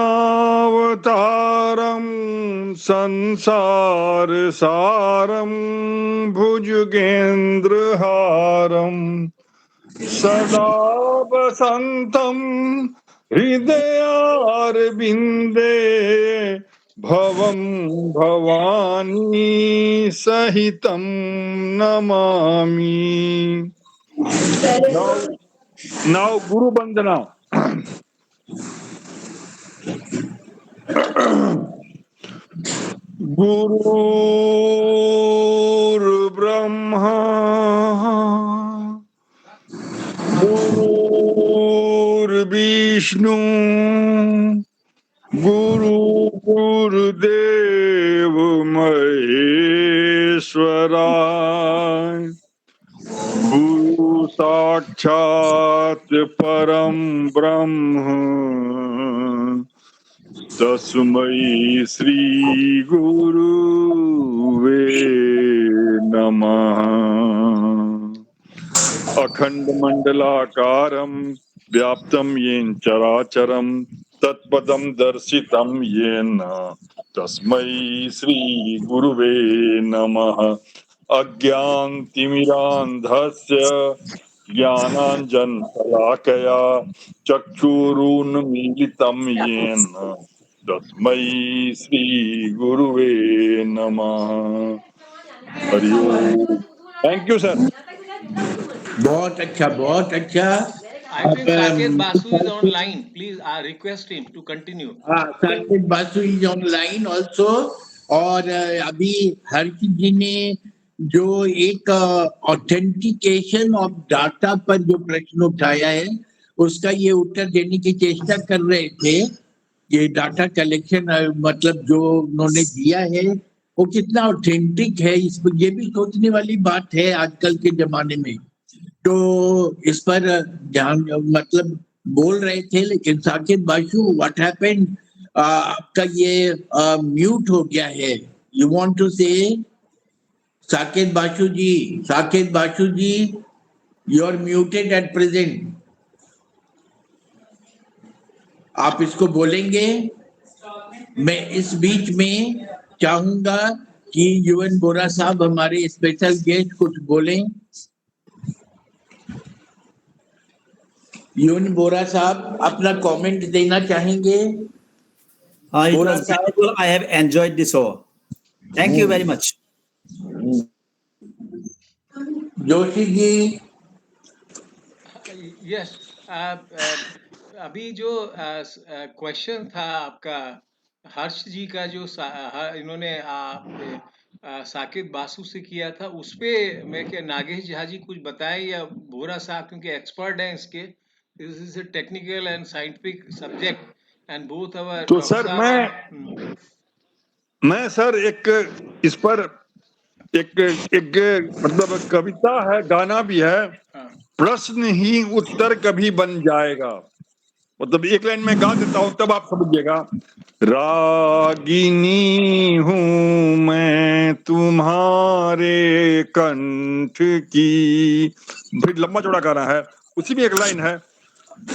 संसार सारम भुजगेंद्रहारम सदा वसंतम हृदयारविंदे भवं भवानी सहितं Namami. Now Guru Bandana. Guru Brahma, Guru Vishnu, Guru Gurudev Maheshwara, Guru Sakshat Param Brahma, तस्मै श्री गुरुवे नमः. अखंड मंडलाकारं व्याप्तं येन चराचरं तत्पदं दर्शितं येन तस्मै श्री गुरुवे नमः. अज्ञानतिमिरान्धस्य ज्ञानाञ्जनशलाकया चक्षुरुन्मीलितं येन तस्मै श्री गुरुवे नमः. हरि ओम. Thank you sir. बहुत अच्छा, बहुत अच्छा. I think Saket Basu is online. Please, I request him to continue. Saket Basu is online also. और अभी हर्ष जी ने जो एक ऑथेंटिकेशन ऑफ डाटा पर जो प्रश्न उठाया है उसका ये उत्तर देने की चेष्टा कर रहे थे. ये डाटा कलेक्शन मतलब जो उन्होंने दिया है वो कितना ऑथेंटिक है, इस पर ये भी सोचने वाली बात है आजकल के जमाने में. तो इस पर ध्यान मतलब बोल रहे थे. लेकिन साकेत बासु, व्हाट हैपेंड? आपका ये म्यूट हो गया है. You want to say? Saket Basu ji, Saket Basu ji, you are muted at present. आप इसको बोलेंगे? मैं इस बीच में चाहूंगा कि यूएन बोरा साहब हमारे स्पेशल गेस्ट कुछ बोलें. यूएन बोरा साहब अपना कमेंट देना चाहेंगे? It was beautiful. I have enjoyed this show. Thank you very much. Joshi ji. Yes. अभी जो क्वेश्चन था आपका हर्ष जी का जो इन्होंने साकेत बासु से किया था, उस पे मैं क्या नागेश झा जी कुछ बताएं या बोरा साहब, क्योंकि एक्सपर्ट हैं इसके. This is a technical and scientific subject and both our. तो सर मैं सर एक इस पर एक मतलब कविता है, गाना भी है. प्रश्न ही उत्तर कभी बन जाएगा. मतलब एक लाइन में गा देता हूं तब आप समझिएगा. रागिनी हूं मैं तुम्हारे कंठ की. फिर लंबा चौड़ा गाना है, उसी में एक लाइन है.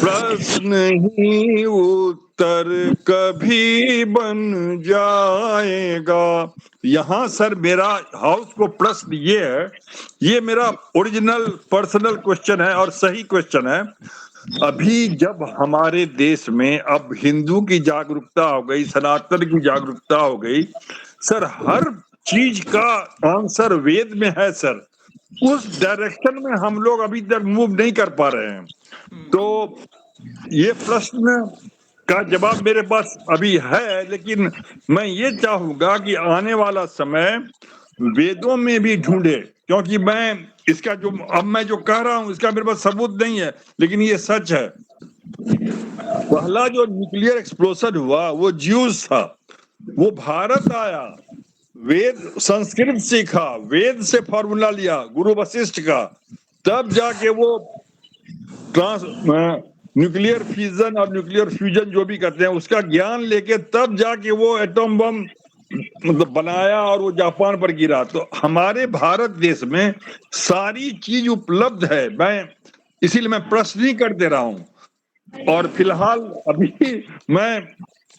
प्रश्न ही उत्तर कभी बन जाएगा. यहाँ सर मेरा हाउस को प्रश्न ये है, ये मेरा ओरिजिनल पर्सनल क्वेश्चन है और सही क्वेश्चन है. अभी जब हमारे देश में अब हिंदू की जागरूकता हो गई, सनातन की जागरूकता हो गई सर, हर चीज का आंसर वेद में है सर. उस डायरेक्शन में हम लोग अभी तक मूव नहीं कर पा रहे हैं. तो ये प्रश्न का जवाब मेरे पास अभी है, लेकिन मैं ये चाहूंगा कि आने वाला समय वेदों में भी ढूंढे, क्योंकि मैं इसका जो अब मैं जो कह रहा हूं इसका मेरे पास सबूत नहीं है, लेकिन ये सच है. पहला जो न्यूक्लियर एक्सप्लोजन हुआ वो ज्यूस था. वो भारत आया, वेद संस्कृत सीखा, वेद से फॉर्मूला लिया गुरु वशिष्ठ का, तब जाके वो न्यूक्लियर फिजन और न्यूक्लियर फ्यूजन जो भी करते हैं उसका ज्ञान लेके तब जाके वो एटम बम मतलब बनाया और वो जापान पर गिरा. तो हमारे भारत देश में सारी चीज उपलब्ध है. मैं इसीलिए मैं प्रश्न ही कर दे रहा हूं. और फिलहाल अभी मैं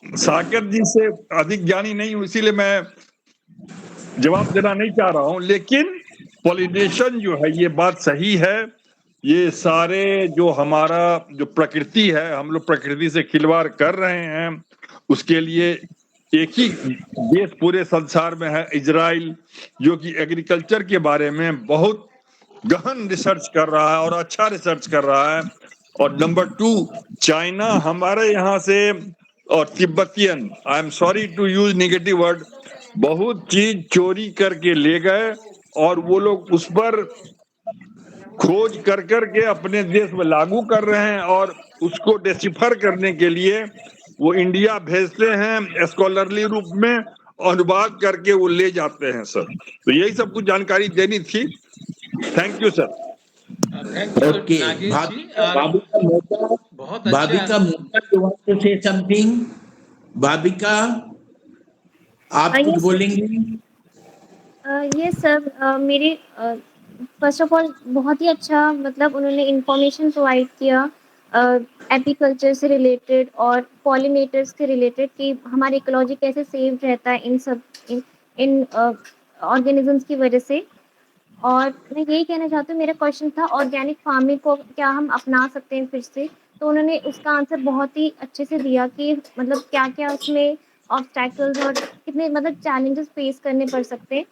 साकेत जी से अधिक ज्ञानी नहीं हूं, इसीलिए मैं जवाब देना नहीं चाह रहा हूं. लेकिन पॉलिनेशन जो है ये बात सही है. ये सारे जो हमारा जो प्रकृति है, हम लोग प्रकृति से खिलवाड़ कर रहे हैं, उसके लिए एक ही देश पूरे संसार में है, इजराइल, जो कि एग्रीकल्चर के बारे में बहुत गहन रिसर्च कर रहा है और अच्छा रिसर्च कर रहा है। और नंबर 2, चाइना हमारे यहाँ से, और Tibetan, I am sorry to use negative word, बहुत चीज चोरी करके ले गए और वो लोग उस पर खोज कर के अपने देश में लागू कर रहे हैं, और उसको डिसिफर करने के लिए वो इंडिया भेजते हैं स्कॉलरली रूप में, अनुवाद करके वो ले जाते हैं सर। तो यही सब कुछ जानकारी देनी थी। Thank you sir. Thank you okay, Nagesh ji. Bhavika Mota, बहुत अच्छा। भाविका मोटा, you want to say something? Bhavika, आप कुछ यस बोलेंगे? यस सर, मेरे फर्स्ट ऑफ ऑल बहुत ही अच्छा मतलब उन्होंने इंफॉर्मेशन प्रोवाइड किया एपीकल्चर से रिलेटेड और पॉलिनेटर्स से रिलेटेड कि हमारी इकोलॉजी कैसे सेव रहता है इन ऑर्गेनिजम्स की वजह से। और मैं यही कहना चाहती हूँ, मेरा क्वेश्चन था ऑर्गेनिक फार्मिंग को क्या हम अपना सकते हैं फिर से, तो उन्होंने उसका आंसर बहुत ही अच्छे से दिया कि मतलब क्या-क्या उसमें ऑब्स्टैकल्स और कितने मतलब चैलेंजेस फेस करने पड़ सकते हैं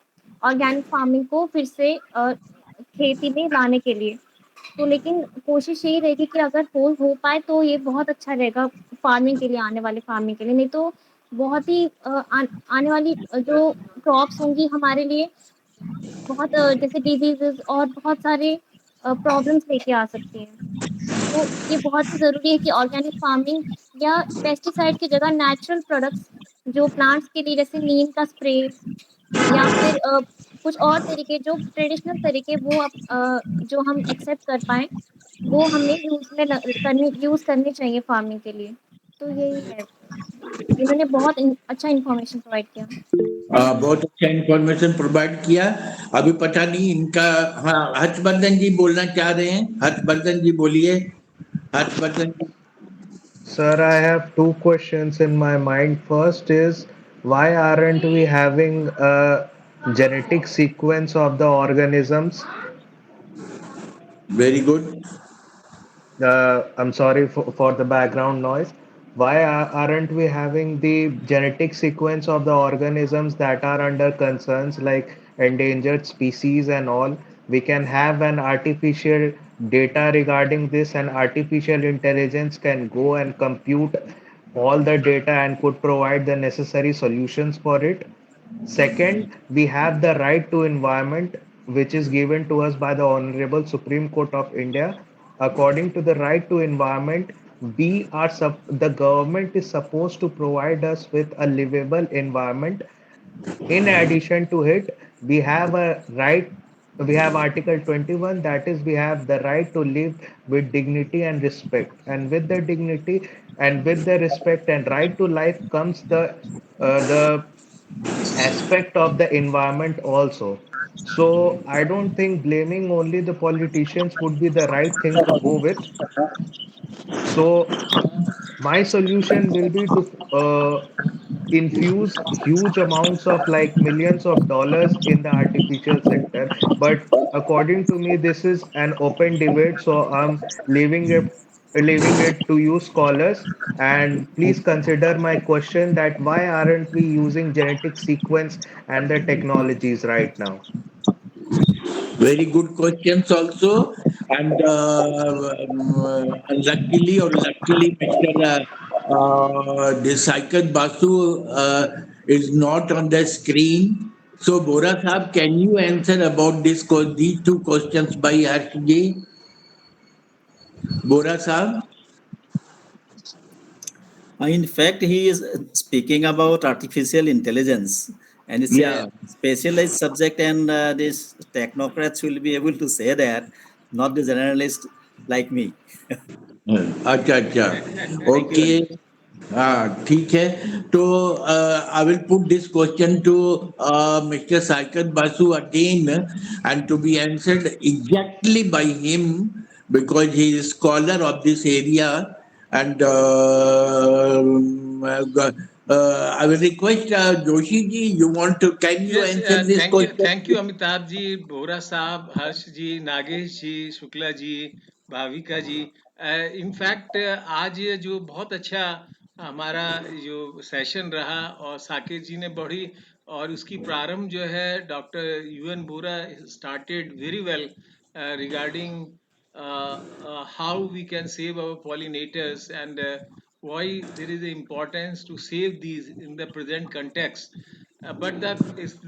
ऑर्गेनिक फार्मिंग को फिर से खेती में लाने के लिए। तो लेकिन कोशिश यही रहेगी कि अगर हो पाए तो ये बहुत अच्छा रहेगा फार्मिंग के लिए, आने वाले फार्मिंग के लिए। नहीं तो बहुत ही आने वाली जो क्रॉप्स होंगी हमारे लिए बहुत जैसे डिजीज़ेज़ और बहुत सारे प्रॉब्लम्स लेके आ सकती हैं। तो ये बहुत ही ज़रूरी है कि ऑर्गेनिक फार्मिंग या पेस्टिसाइड की जगह नेचुरल प्रोडक्ट्स जो प्लांट्स के लिए जैसे नीम का स्प्रे या फिर कुछ और तरीके जो ट्रेडिशनल तरीके वो जो हम एक्सेप्ट कर पाएँ, वो हमें यूज़ करने चाहिए फार्मिंग के लिए। तो यही है। इन्होंने बहुत अच्छा इन्फॉर्मेशन प्रोवाइड किया। बहुत अच्छा इंफॉर्मेशन प्रोवाइड किया। अभी पता नहीं इनका, हाँ, हर्षवर्धन जी बोलना चाह रहे हैं। हर्षवर्धन जी बोलिए। हर्षवर्धन जी। Sir, I have two questions in my mind. First is why aren't we having a genetic sequence of the organisms? Very good. I'm sorry for the background noise. Why aren't we having the genetic sequence of the organisms that are under concerns like endangered species and all? We can have an artificial data regarding this, and artificial intelligence can go and compute all the data and could provide the necessary solutions for it. Second, we have the right to environment, which is given to us by the Honorable Supreme Court of India. According to the right to environment, the government is supposed to provide us with a livable environment. In addition to it, we have Article 21, that is, we have the right to live with dignity and respect. And with the dignity and with the respect and right to life comes the aspect of the environment also. So I don't think blaming only the politicians would be the right thing to go with. So my solution will be to infuse huge amounts of like millions of dollars in the artificial sector. But according to me, this is an open debate, so I'm leaving it to you scholars. And please consider my question that why aren't we using genetic sequence and the technologies right now? Very good questions also. And luckily or luckily, Mr. This Saikat Basu is not on the screen. So, Bora Saab, can you answer about these two questions by Harshji? Bora Saab? In fact, he is speaking about artificial intelligence, and it's a Yeah. specialized subject, and these technocrats will be able to say that, not the generalist like me. अच्छा अच्छा, Thank you okay. very much. हाँ, ठीक है। तो I will put this question to mister Saikat Basu again and to be answered exactly by him because he is scholar of this area. And I will request Joshi ji, can you Yes, answer this question? thank you, Amitabh ji, Bora साहब, हर्ष जी, नागेश जी, शुक्ला जी, भाविका जी। In fact आज ये जो बहुत अच्छा हमारा जो session रहा और साकेत जी ने बड़ी और उसकी प्रारंभ जो है doctor UN Bora started very well regarding how we can save our pollinators and why there is an importance to save these in the present context. But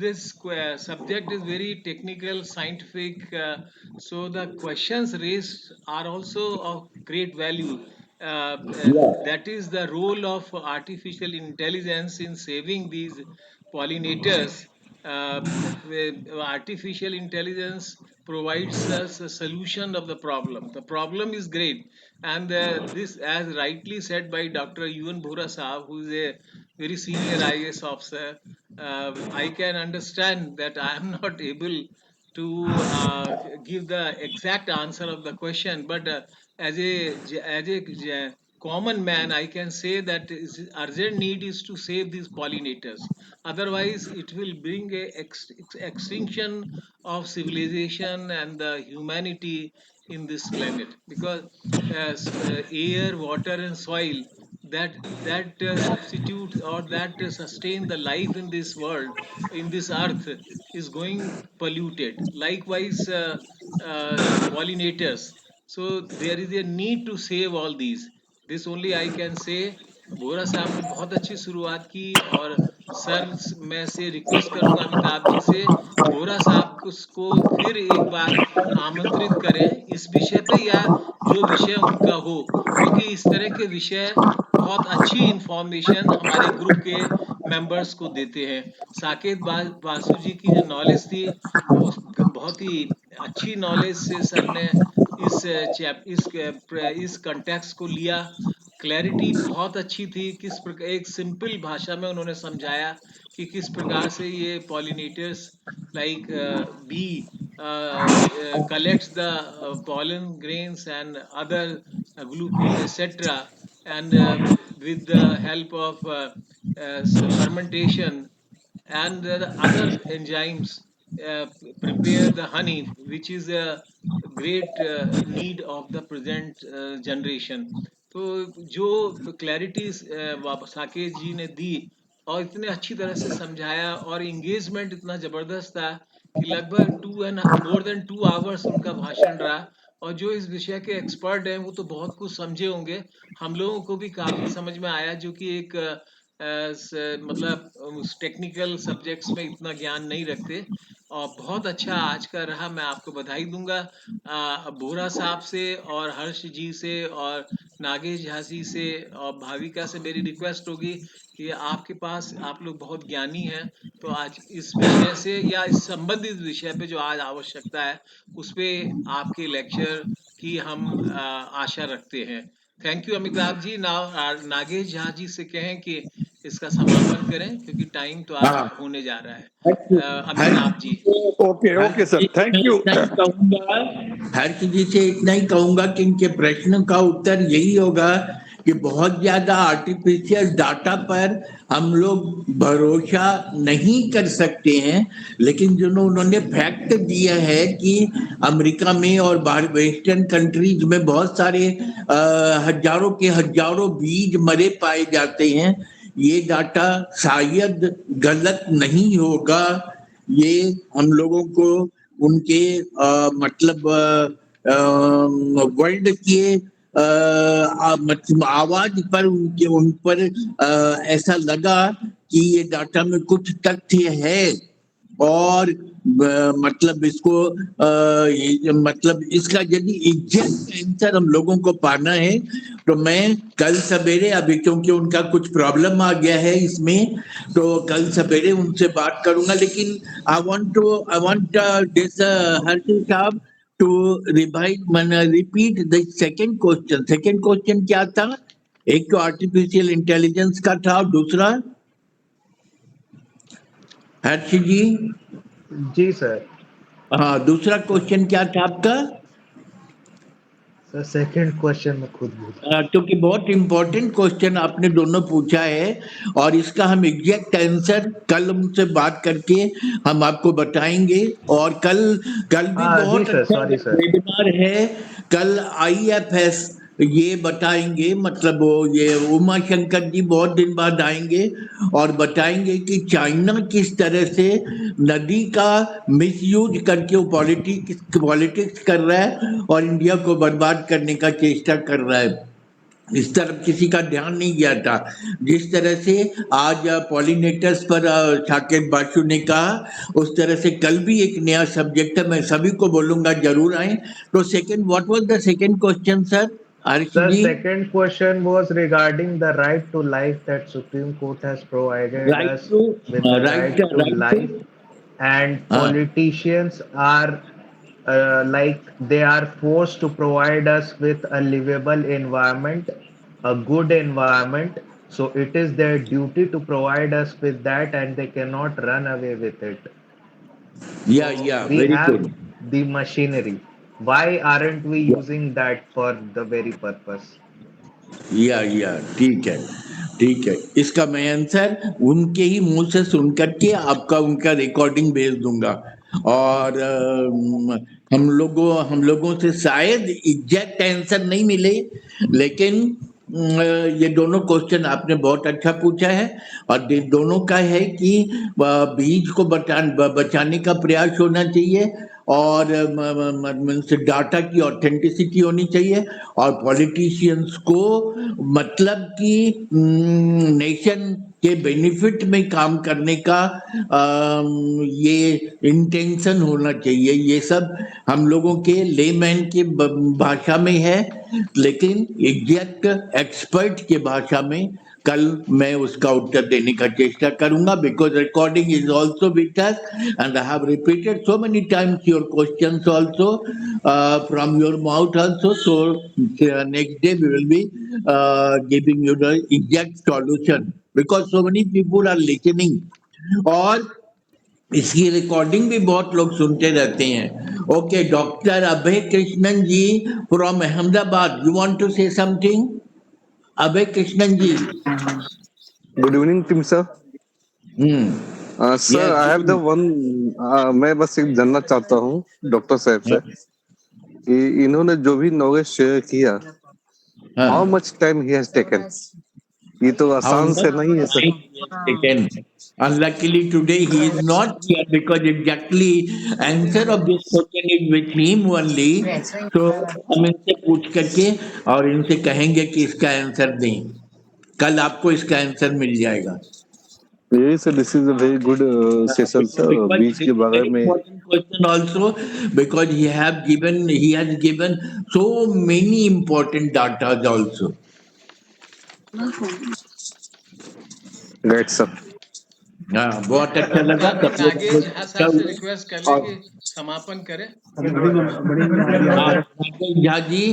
this subject is very technical, scientific, so the questions raised are also of great value. That is the role of artificial intelligence in saving these pollinators. Artificial intelligence provides us a solution of the problem. The problem is great, and this, as rightly said by Dr. Yuvan Bhura Saab, who is a very senior IAS officer, I can understand that I am not able to give the exact answer of the question, but as a common man, I can say that urgent need is to save these pollinators. Otherwise, it will bring a extinction of civilization and the humanity in this planet. Because air, water, and soil that substitutes or that sustain the life in this world, in this earth, is going polluted. Likewise, pollinators. So there is a need to save all these. This only I can say. Bora साहब ने बहुत अच्छी शुरुआत की और sir मैं से request करूंगा अमिताभ जी से, बोरा साहब को फिर एक बार आमंत्रित करें इस विषय पे, या जो विषय उनका हो, क्योंकि इस तरह के विषय बहुत अच्छी इंफॉर्मेशन हमारे ग्रुप के मेंबर्स को देते हैं। साकेत बासु जी की जो नॉलेज थी वो बहुत ही अच्छी नॉलेज से सर ने इस कंटेक्स्ट को लिया। क्लैरिटी बहुत अच्छी थी, किस प्रकार एक सिंपल भाषा में उन्होंने समझाया कि किस प्रकार से ये pollinators like bee collects the pollen grains and other glucose etc, and with the help of fermentation and the other enzymes uh, prepare the honey, which is a great need of the present generation. तो जो clarity Saket जी ने दी और इतने अच्छी तरह से समझाया और इंगेजमेंट इतना जबरदस्त था कि लगभग 2 and more than 2 hours उनका भाषण रहा। और जो इस विषय के एक्सपर्ट हैं वो तो बहुत कुछ समझे होंगे, हम लोगों को भी काफी समझ में आया, जो कि एक मतलब उस टेक्निकल सब्जेक्ट्स में इतना ज्ञान नहीं रखते। और बहुत अच्छा आज का रहा, मैं आपको बधाई दूंगा। बोरा साहब से और हर्ष जी से और नागेश झा जी से और भाविका से मेरी रिक्वेस्ट होगी कि आपके पास, आप लोग बहुत ज्ञानी हैं, तो आज इस विषय से या इस संबंधित विषय पे जो आज आवश्यकता है उस पे आपके लेक्चर की हम आशा रखते हैं। Thank you Amitabh ji. नागेश झा जी से कहें कि इसका समापन करें क्योंकि टाइम तो आज हाँ, होने जा रहा है। हर Amitabh ji. Okay okay sir, thank you. इतना ही कहूंगा, हर किसी से इतना ही कहूंगा कि इनके प्रश्न का उत्तर यही होगा कि बहुत ज्यादा आर्टिफिशियल डाटा पर हम लोग भरोसा नहीं कर सकते हैं, लेकिन जो उन्होंने फैक्ट दिया है कि अमेरिका में और बाहर वेस्टर्न कंट्रीज में बहुत सारे हजारों के हजारों बीज मरे पाए जाते हैं, ये डाटा शायद गलत नहीं होगा। ये हम लोगों को उनके मतलब वर्ल्ड के मतलब आवाज पर उनके उन पर ऐसा लगा कि ये डाटा में कुछ तथ्य है और मतलब इसको मतलब इसका यदि एग्जैक्ट आंसर हम लोगों को पाना है तो मैं कल सवेरे, अभी क्योंकि उनका कुछ प्रॉब्लम आ गया है इसमें, तो कल सवेरे उनसे बात करूंगा। लेकिन आई वांट दिस हर्षिल साहब to repeat the second question. Second question क्या था? एक तो आर्टिफिशियल इंटेलिजेंस का था और दूसरा हर्ष जी? जी सर। हाँ, दूसरा क्वेश्चन क्या था आपका? सर सेकंड क्वेश्चन में खुद भूल, क्योंकि बहुत इंपॉर्टेंट क्वेश्चन आपने दोनों पूछा है और इसका हम एग्जैक्ट आंसर कल उनसे बात करके हम आपको बताएंगे। और कल भी हाँ जी बहुत सर, अच्छा सॉरी सर। वेबिनार है। कल IFS ये बताएंगे, मतलब वो ये उमा शंकर जी बहुत दिन बाद आएंगे और बताएंगे कि चाइना किस तरह से नदी का मिसयूज करके वो पॉलिटिक्स कर रहा है और इंडिया को बर्बाद करने का चेष्टा कर रहा है। इस तरफ किसी का ध्यान नहीं गया था। जिस तरह से आज पॉलिनेटर्स पर साकेत बासु ने कहा, उस तरह से कल भी एक नया सब्जेक्ट है, मैं सभी को बोलूंगा जरूर आए। तो second, what was the second question sir Harsh The ji? second question was regarding the right to life that Supreme Court has provided right us to with the right right to right to life, and हाँ politicians are like they are forced to provide us with a livable environment, a good environment. So it is their duty to provide us with that, and they cannot run away with it. So या we very have good. the machinery. Why aren't we using that for the very purpose? या ठीक है, ठीक है। इसका मैं answer उनके ही मुंह से सुन करके आपका उनका रिकॉर्डिंग भेज दूंगा। और हम लोगों से शायद एग्जैक्ट आंसर नहीं मिले, लेकिन ये दोनों क्वेश्चन आपने बहुत अच्छा पूछा है। और दोनों का है कि बीज को बचाने का प्रयास होना चाहिए और डाटा की ऑथेंटिसिटी होनी चाहिए और पॉलिटिशियंस को मतलब कि नेशन के बेनिफिट में काम करने का ये इंटेंशन होना चाहिए। ये सब हम लोगों के लेमैन की भाषा में है, लेकिन एग्जैक्ट एक्सपर्ट के भाषा में कल मैं उसका उत्तर देने का चेष्टा करूंगा, because recording is also with us and I have repeated so many times your questions also from your mouth also. So next day we will be giving you the exact solution because so many people are listening और इसकी recording भी बहुत लोग सुनते रहते हैं। Okay, doctor Abhay Krishnan ji from Ahmedabad, you want to say something? Abhay Krishnan ji. Good evening team sir. Sir I have the one, मैं बस एक जानना चाहता हूँ डॉक्टर साहब से कि इन्होंने जो भी नॉलेज शेयर किया, how much time he has taken? ये तो आसान से नहीं है sir. Unluckily today he is not here because exactly answer of this question is with him only. So हम इनसे पूछ करके और इनसे कहेंगे कि इसका आंसर दें, कल आपको इसका आंसर मिल जाएगा। Yes, sir, this is a very good session, sir. बीच के बारे में important question also because he has given so many important data also. Right sir. हाँ, बहुत अच्छा लगा। आप नागेश झा साहब से रिक्वेस्ट कर लें कि समापन करें। नागेश झा जी,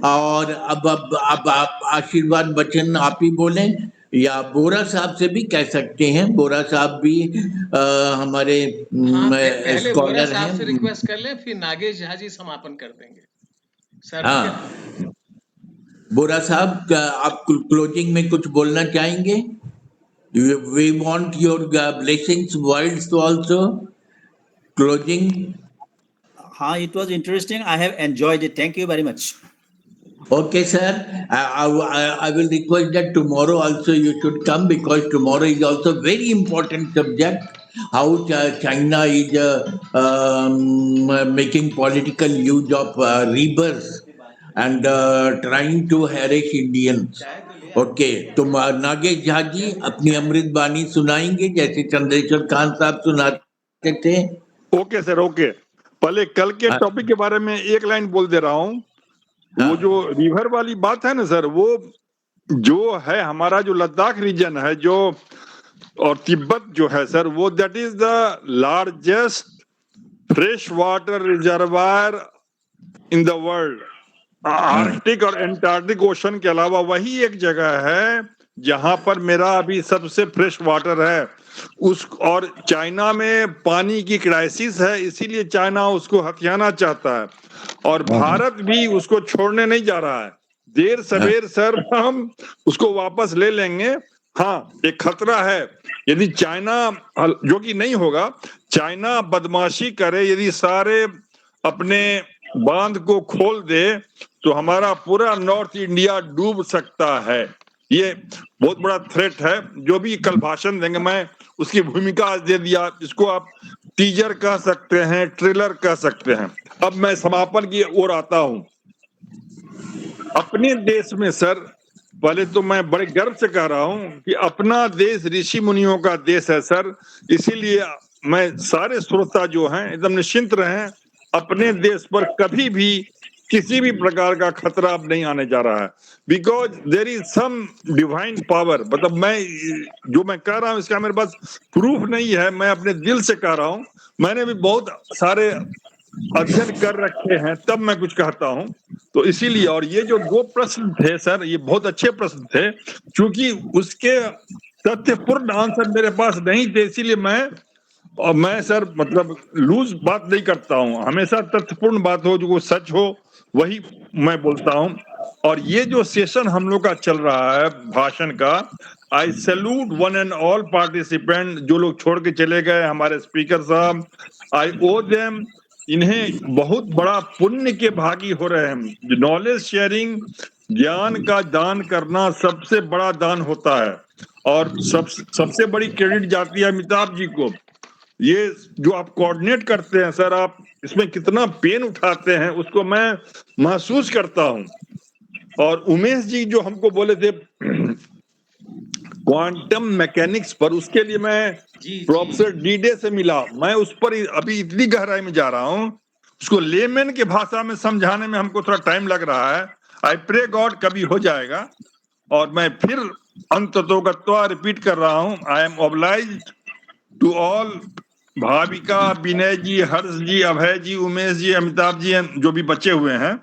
और अब आप आशीर्वाद वचन आप ही बोलें या बोरा साहब से भी कह सकते हैं। बोरा साहब भी हमारे पहले बोरा स्कॉलर साहब से हैं। रिक्वेस्ट कर लें, फिर नागेश झा जी समापन कर देंगे। सर ठीक है ना? बोरा साहब, आप क्लोजिंग में कुछ बोलना चाहेंगे? We want your blessings, words also. Closing. हाँ, it was interesting. I have enjoyed it. Thank you very much. Okay, sir. I will request that tomorrow also you should come because tomorrow is also very important subject. How China is making political use of rebirth and trying to harass Indians. Okay, तो नागेश झा जी अपनी अमृत बानी सुनाएंगे जैसे चंद्रेश्वर खान साहब सुनाते थे। Okay sir, okay. पहले कल के टॉपिक के बारे में एक लाइन बोल दे रहा हूँ। वो जो रिवर वाली बात है ना सर, वो जो है हमारा जो लद्दाख रीजन है जो और तिब्बत जो है सर, वो that is the largest fresh water reservoir in the world. Arctic और एंटार्क्टिक ओशन के अलावा वही एक जगह है जहां पर मेरा अभी सबसे फ्रेश वाटर है। और चाइना में पानी की क्राइसिस है, इसीलिए चाइना उसको हथियाना चाहता है और भारत भी उसको छोड़ने नहीं जा रहा है। देर सवेर सर हम उसको वापस ले लेंगे। हाँ, एक खतरा है यदि चाइना, जो कि नहीं होगा, चाइना बदमाशी करे, यदि सारे अपने बांध को खोल दे तो हमारा पूरा नॉर्थ इंडिया डूब सकता है। ये बहुत बड़ा थ्रेट है। जो भी कल भाषण देंगे मैं उसकी भूमिका आज दे दिया। इसको आप टीजर कह सकते हैं, ट्रेलर कह सकते हैं। अब मैं समापन की ओर आता हूं। अपने देश में सर, पहले तो मैं बड़े गर्व से कह रहा हूं कि अपना देश ऋषि मुनियों का देश है सर। इसीलिए मैं सारे श्रोता जो हैं एकदम निश्चिंत रहें। अपने देश पर कभी भी किसी भी प्रकार का खतरा अब नहीं आने जा रहा है, because there is some divine power. मतलब मैं जो मैं कह रहा हूं इसका मेरे पास प्रूफ नहीं है, मैं अपने दिल से कह रहा हूं। मैंने भी बहुत सारे अध्ययन कर रखे हैं तब मैं कुछ कहता हूं। तो इसीलिए, और ये जो 2 प्रश्न थे सर, ये बहुत अच्छे प्रश्न थे। क्योंकि उसके तथ्यपूर्ण आंसर मेरे पास नहीं थे, इसीलिए मैं सर मतलब लूज बात नहीं करता हूं। हमेशा तथ्यपूर्ण बात हो, जो सच हो वही मैं बोलता हूं। और ये जो सेशन हम लोग का चल रहा है भाषण का, आई salute one and all participant. जो लोग छोड़ के चले गए हमारे स्पीकर साहब, आई ओ देम। इन्हें बहुत बड़ा पुण्य के भागी हो रहे हैं। नॉलेज शेयरिंग, ज्ञान का दान करना सबसे बड़ा दान होता है। और सबसे बड़ी क्रेडिट जाती है अमिताभ जी को। ये जो आप कोऑर्डिनेट करते हैं सर, आप इसमें कितना पेन उठाते हैं उसको मैं महसूस करता हूं। और उमेश जी जो हमको बोले थे क्वांटम मैकेनिक्स पर, उसके लिए मैं प्रोफेसर डीडे से मिला। मैं उस पर अभी इतनी गहराई में जा रहा हूं, उसको लेमन के भाषा में समझाने में हमको थोड़ा टाइम लग रहा है। आई प्रे गॉड कभी हो जाएगा। और मैं फिर अंततोगत्वा रिपीट कर रहा हूं, I am obliged to all, Bhavika, Vinay ji, Harsh ji, Abhay ji, Umesh ji, Amitabh ji, जो भी बचे हुए हैं,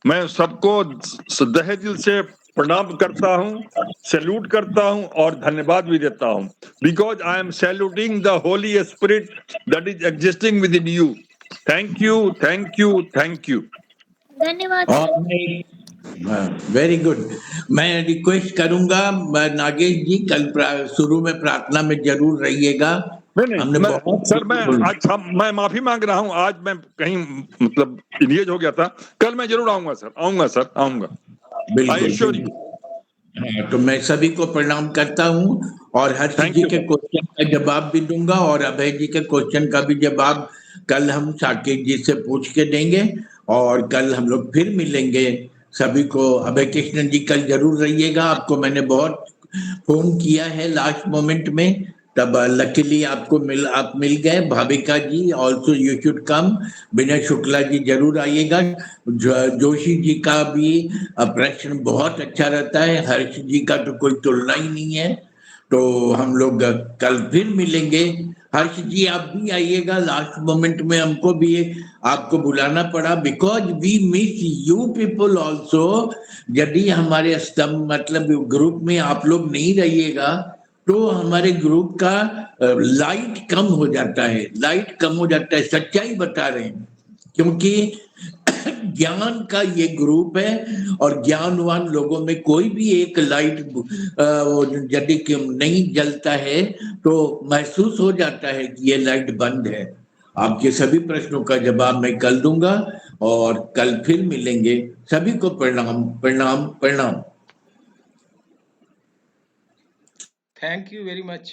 मैं सबको तहे दिल से प्रणाम करता हूं, सैल्यूट करता हूं और धन्यवाद भी देता हूं। Because I am saluting the Holi spirit that is existing with in you. Thank you, thank you, thank you. धन्यवाद सर। Very good. मैं रिक्वेस्ट करूंगा नागेश जी, कल शुरू में प्रार्थना में जरूर रहिएगा। हमने बहुत सर मैं माफी मांग रहा हूं। आज मैं कहीं मतलब इंगेज हो गया था। कल मैं जरूर आऊंगा सर, आऊंगा। बिल्कुल। हाँ, तो मैं सभी को प्रणाम करता हूँ और हर्ष जी के क्वेश्चन का जवाब भी दूंगा और अभय जी के क्वेश्चन का भी जवाब कल हम साकेत जी से पूछ के देंगे। और कल हम लोग फिर मिलेंगे। सभी को, अभय कृष्णन जी कल जरूर रहिएगा। आपको मैंने बहुत फोन किया है लास्ट मोमेंट में, तब लकीली आप मिल गए। भाविका जी ऑल्सो यू शुड कम। विनय शुक्ला जी जरूर आइएगा। जोशी जी का भी प्रश्न बहुत अच्छा रहता है। हर्ष जी का तो कोई तुलना ही नहीं है। तो हम लोग कल फिर मिलेंगे। हर्ष जी आप भी आइएगा। लास्ट मोमेंट में हमको भी आपको बुलाना पड़ा, because we miss you people also. यदि हमारे स्तंभ मतलब ग्रुप में आप लोग नहीं रहिएगा तो हमारे ग्रुप का लाइट कम हो जाता है। सच्चाई बता रहे हैं, क्योंकि ज्ञान का ये ग्रुप है और ज्ञानवान लोगों में कोई भी एक लाइट यदि नहीं जलता है तो महसूस हो जाता है कि ये लाइट बंद है। आपके सभी प्रश्नों का जवाब मैं कल दूंगा और कल फिर मिलेंगे। सभी को प्रणाम प्रणाम प्रणाम। Thank you very much.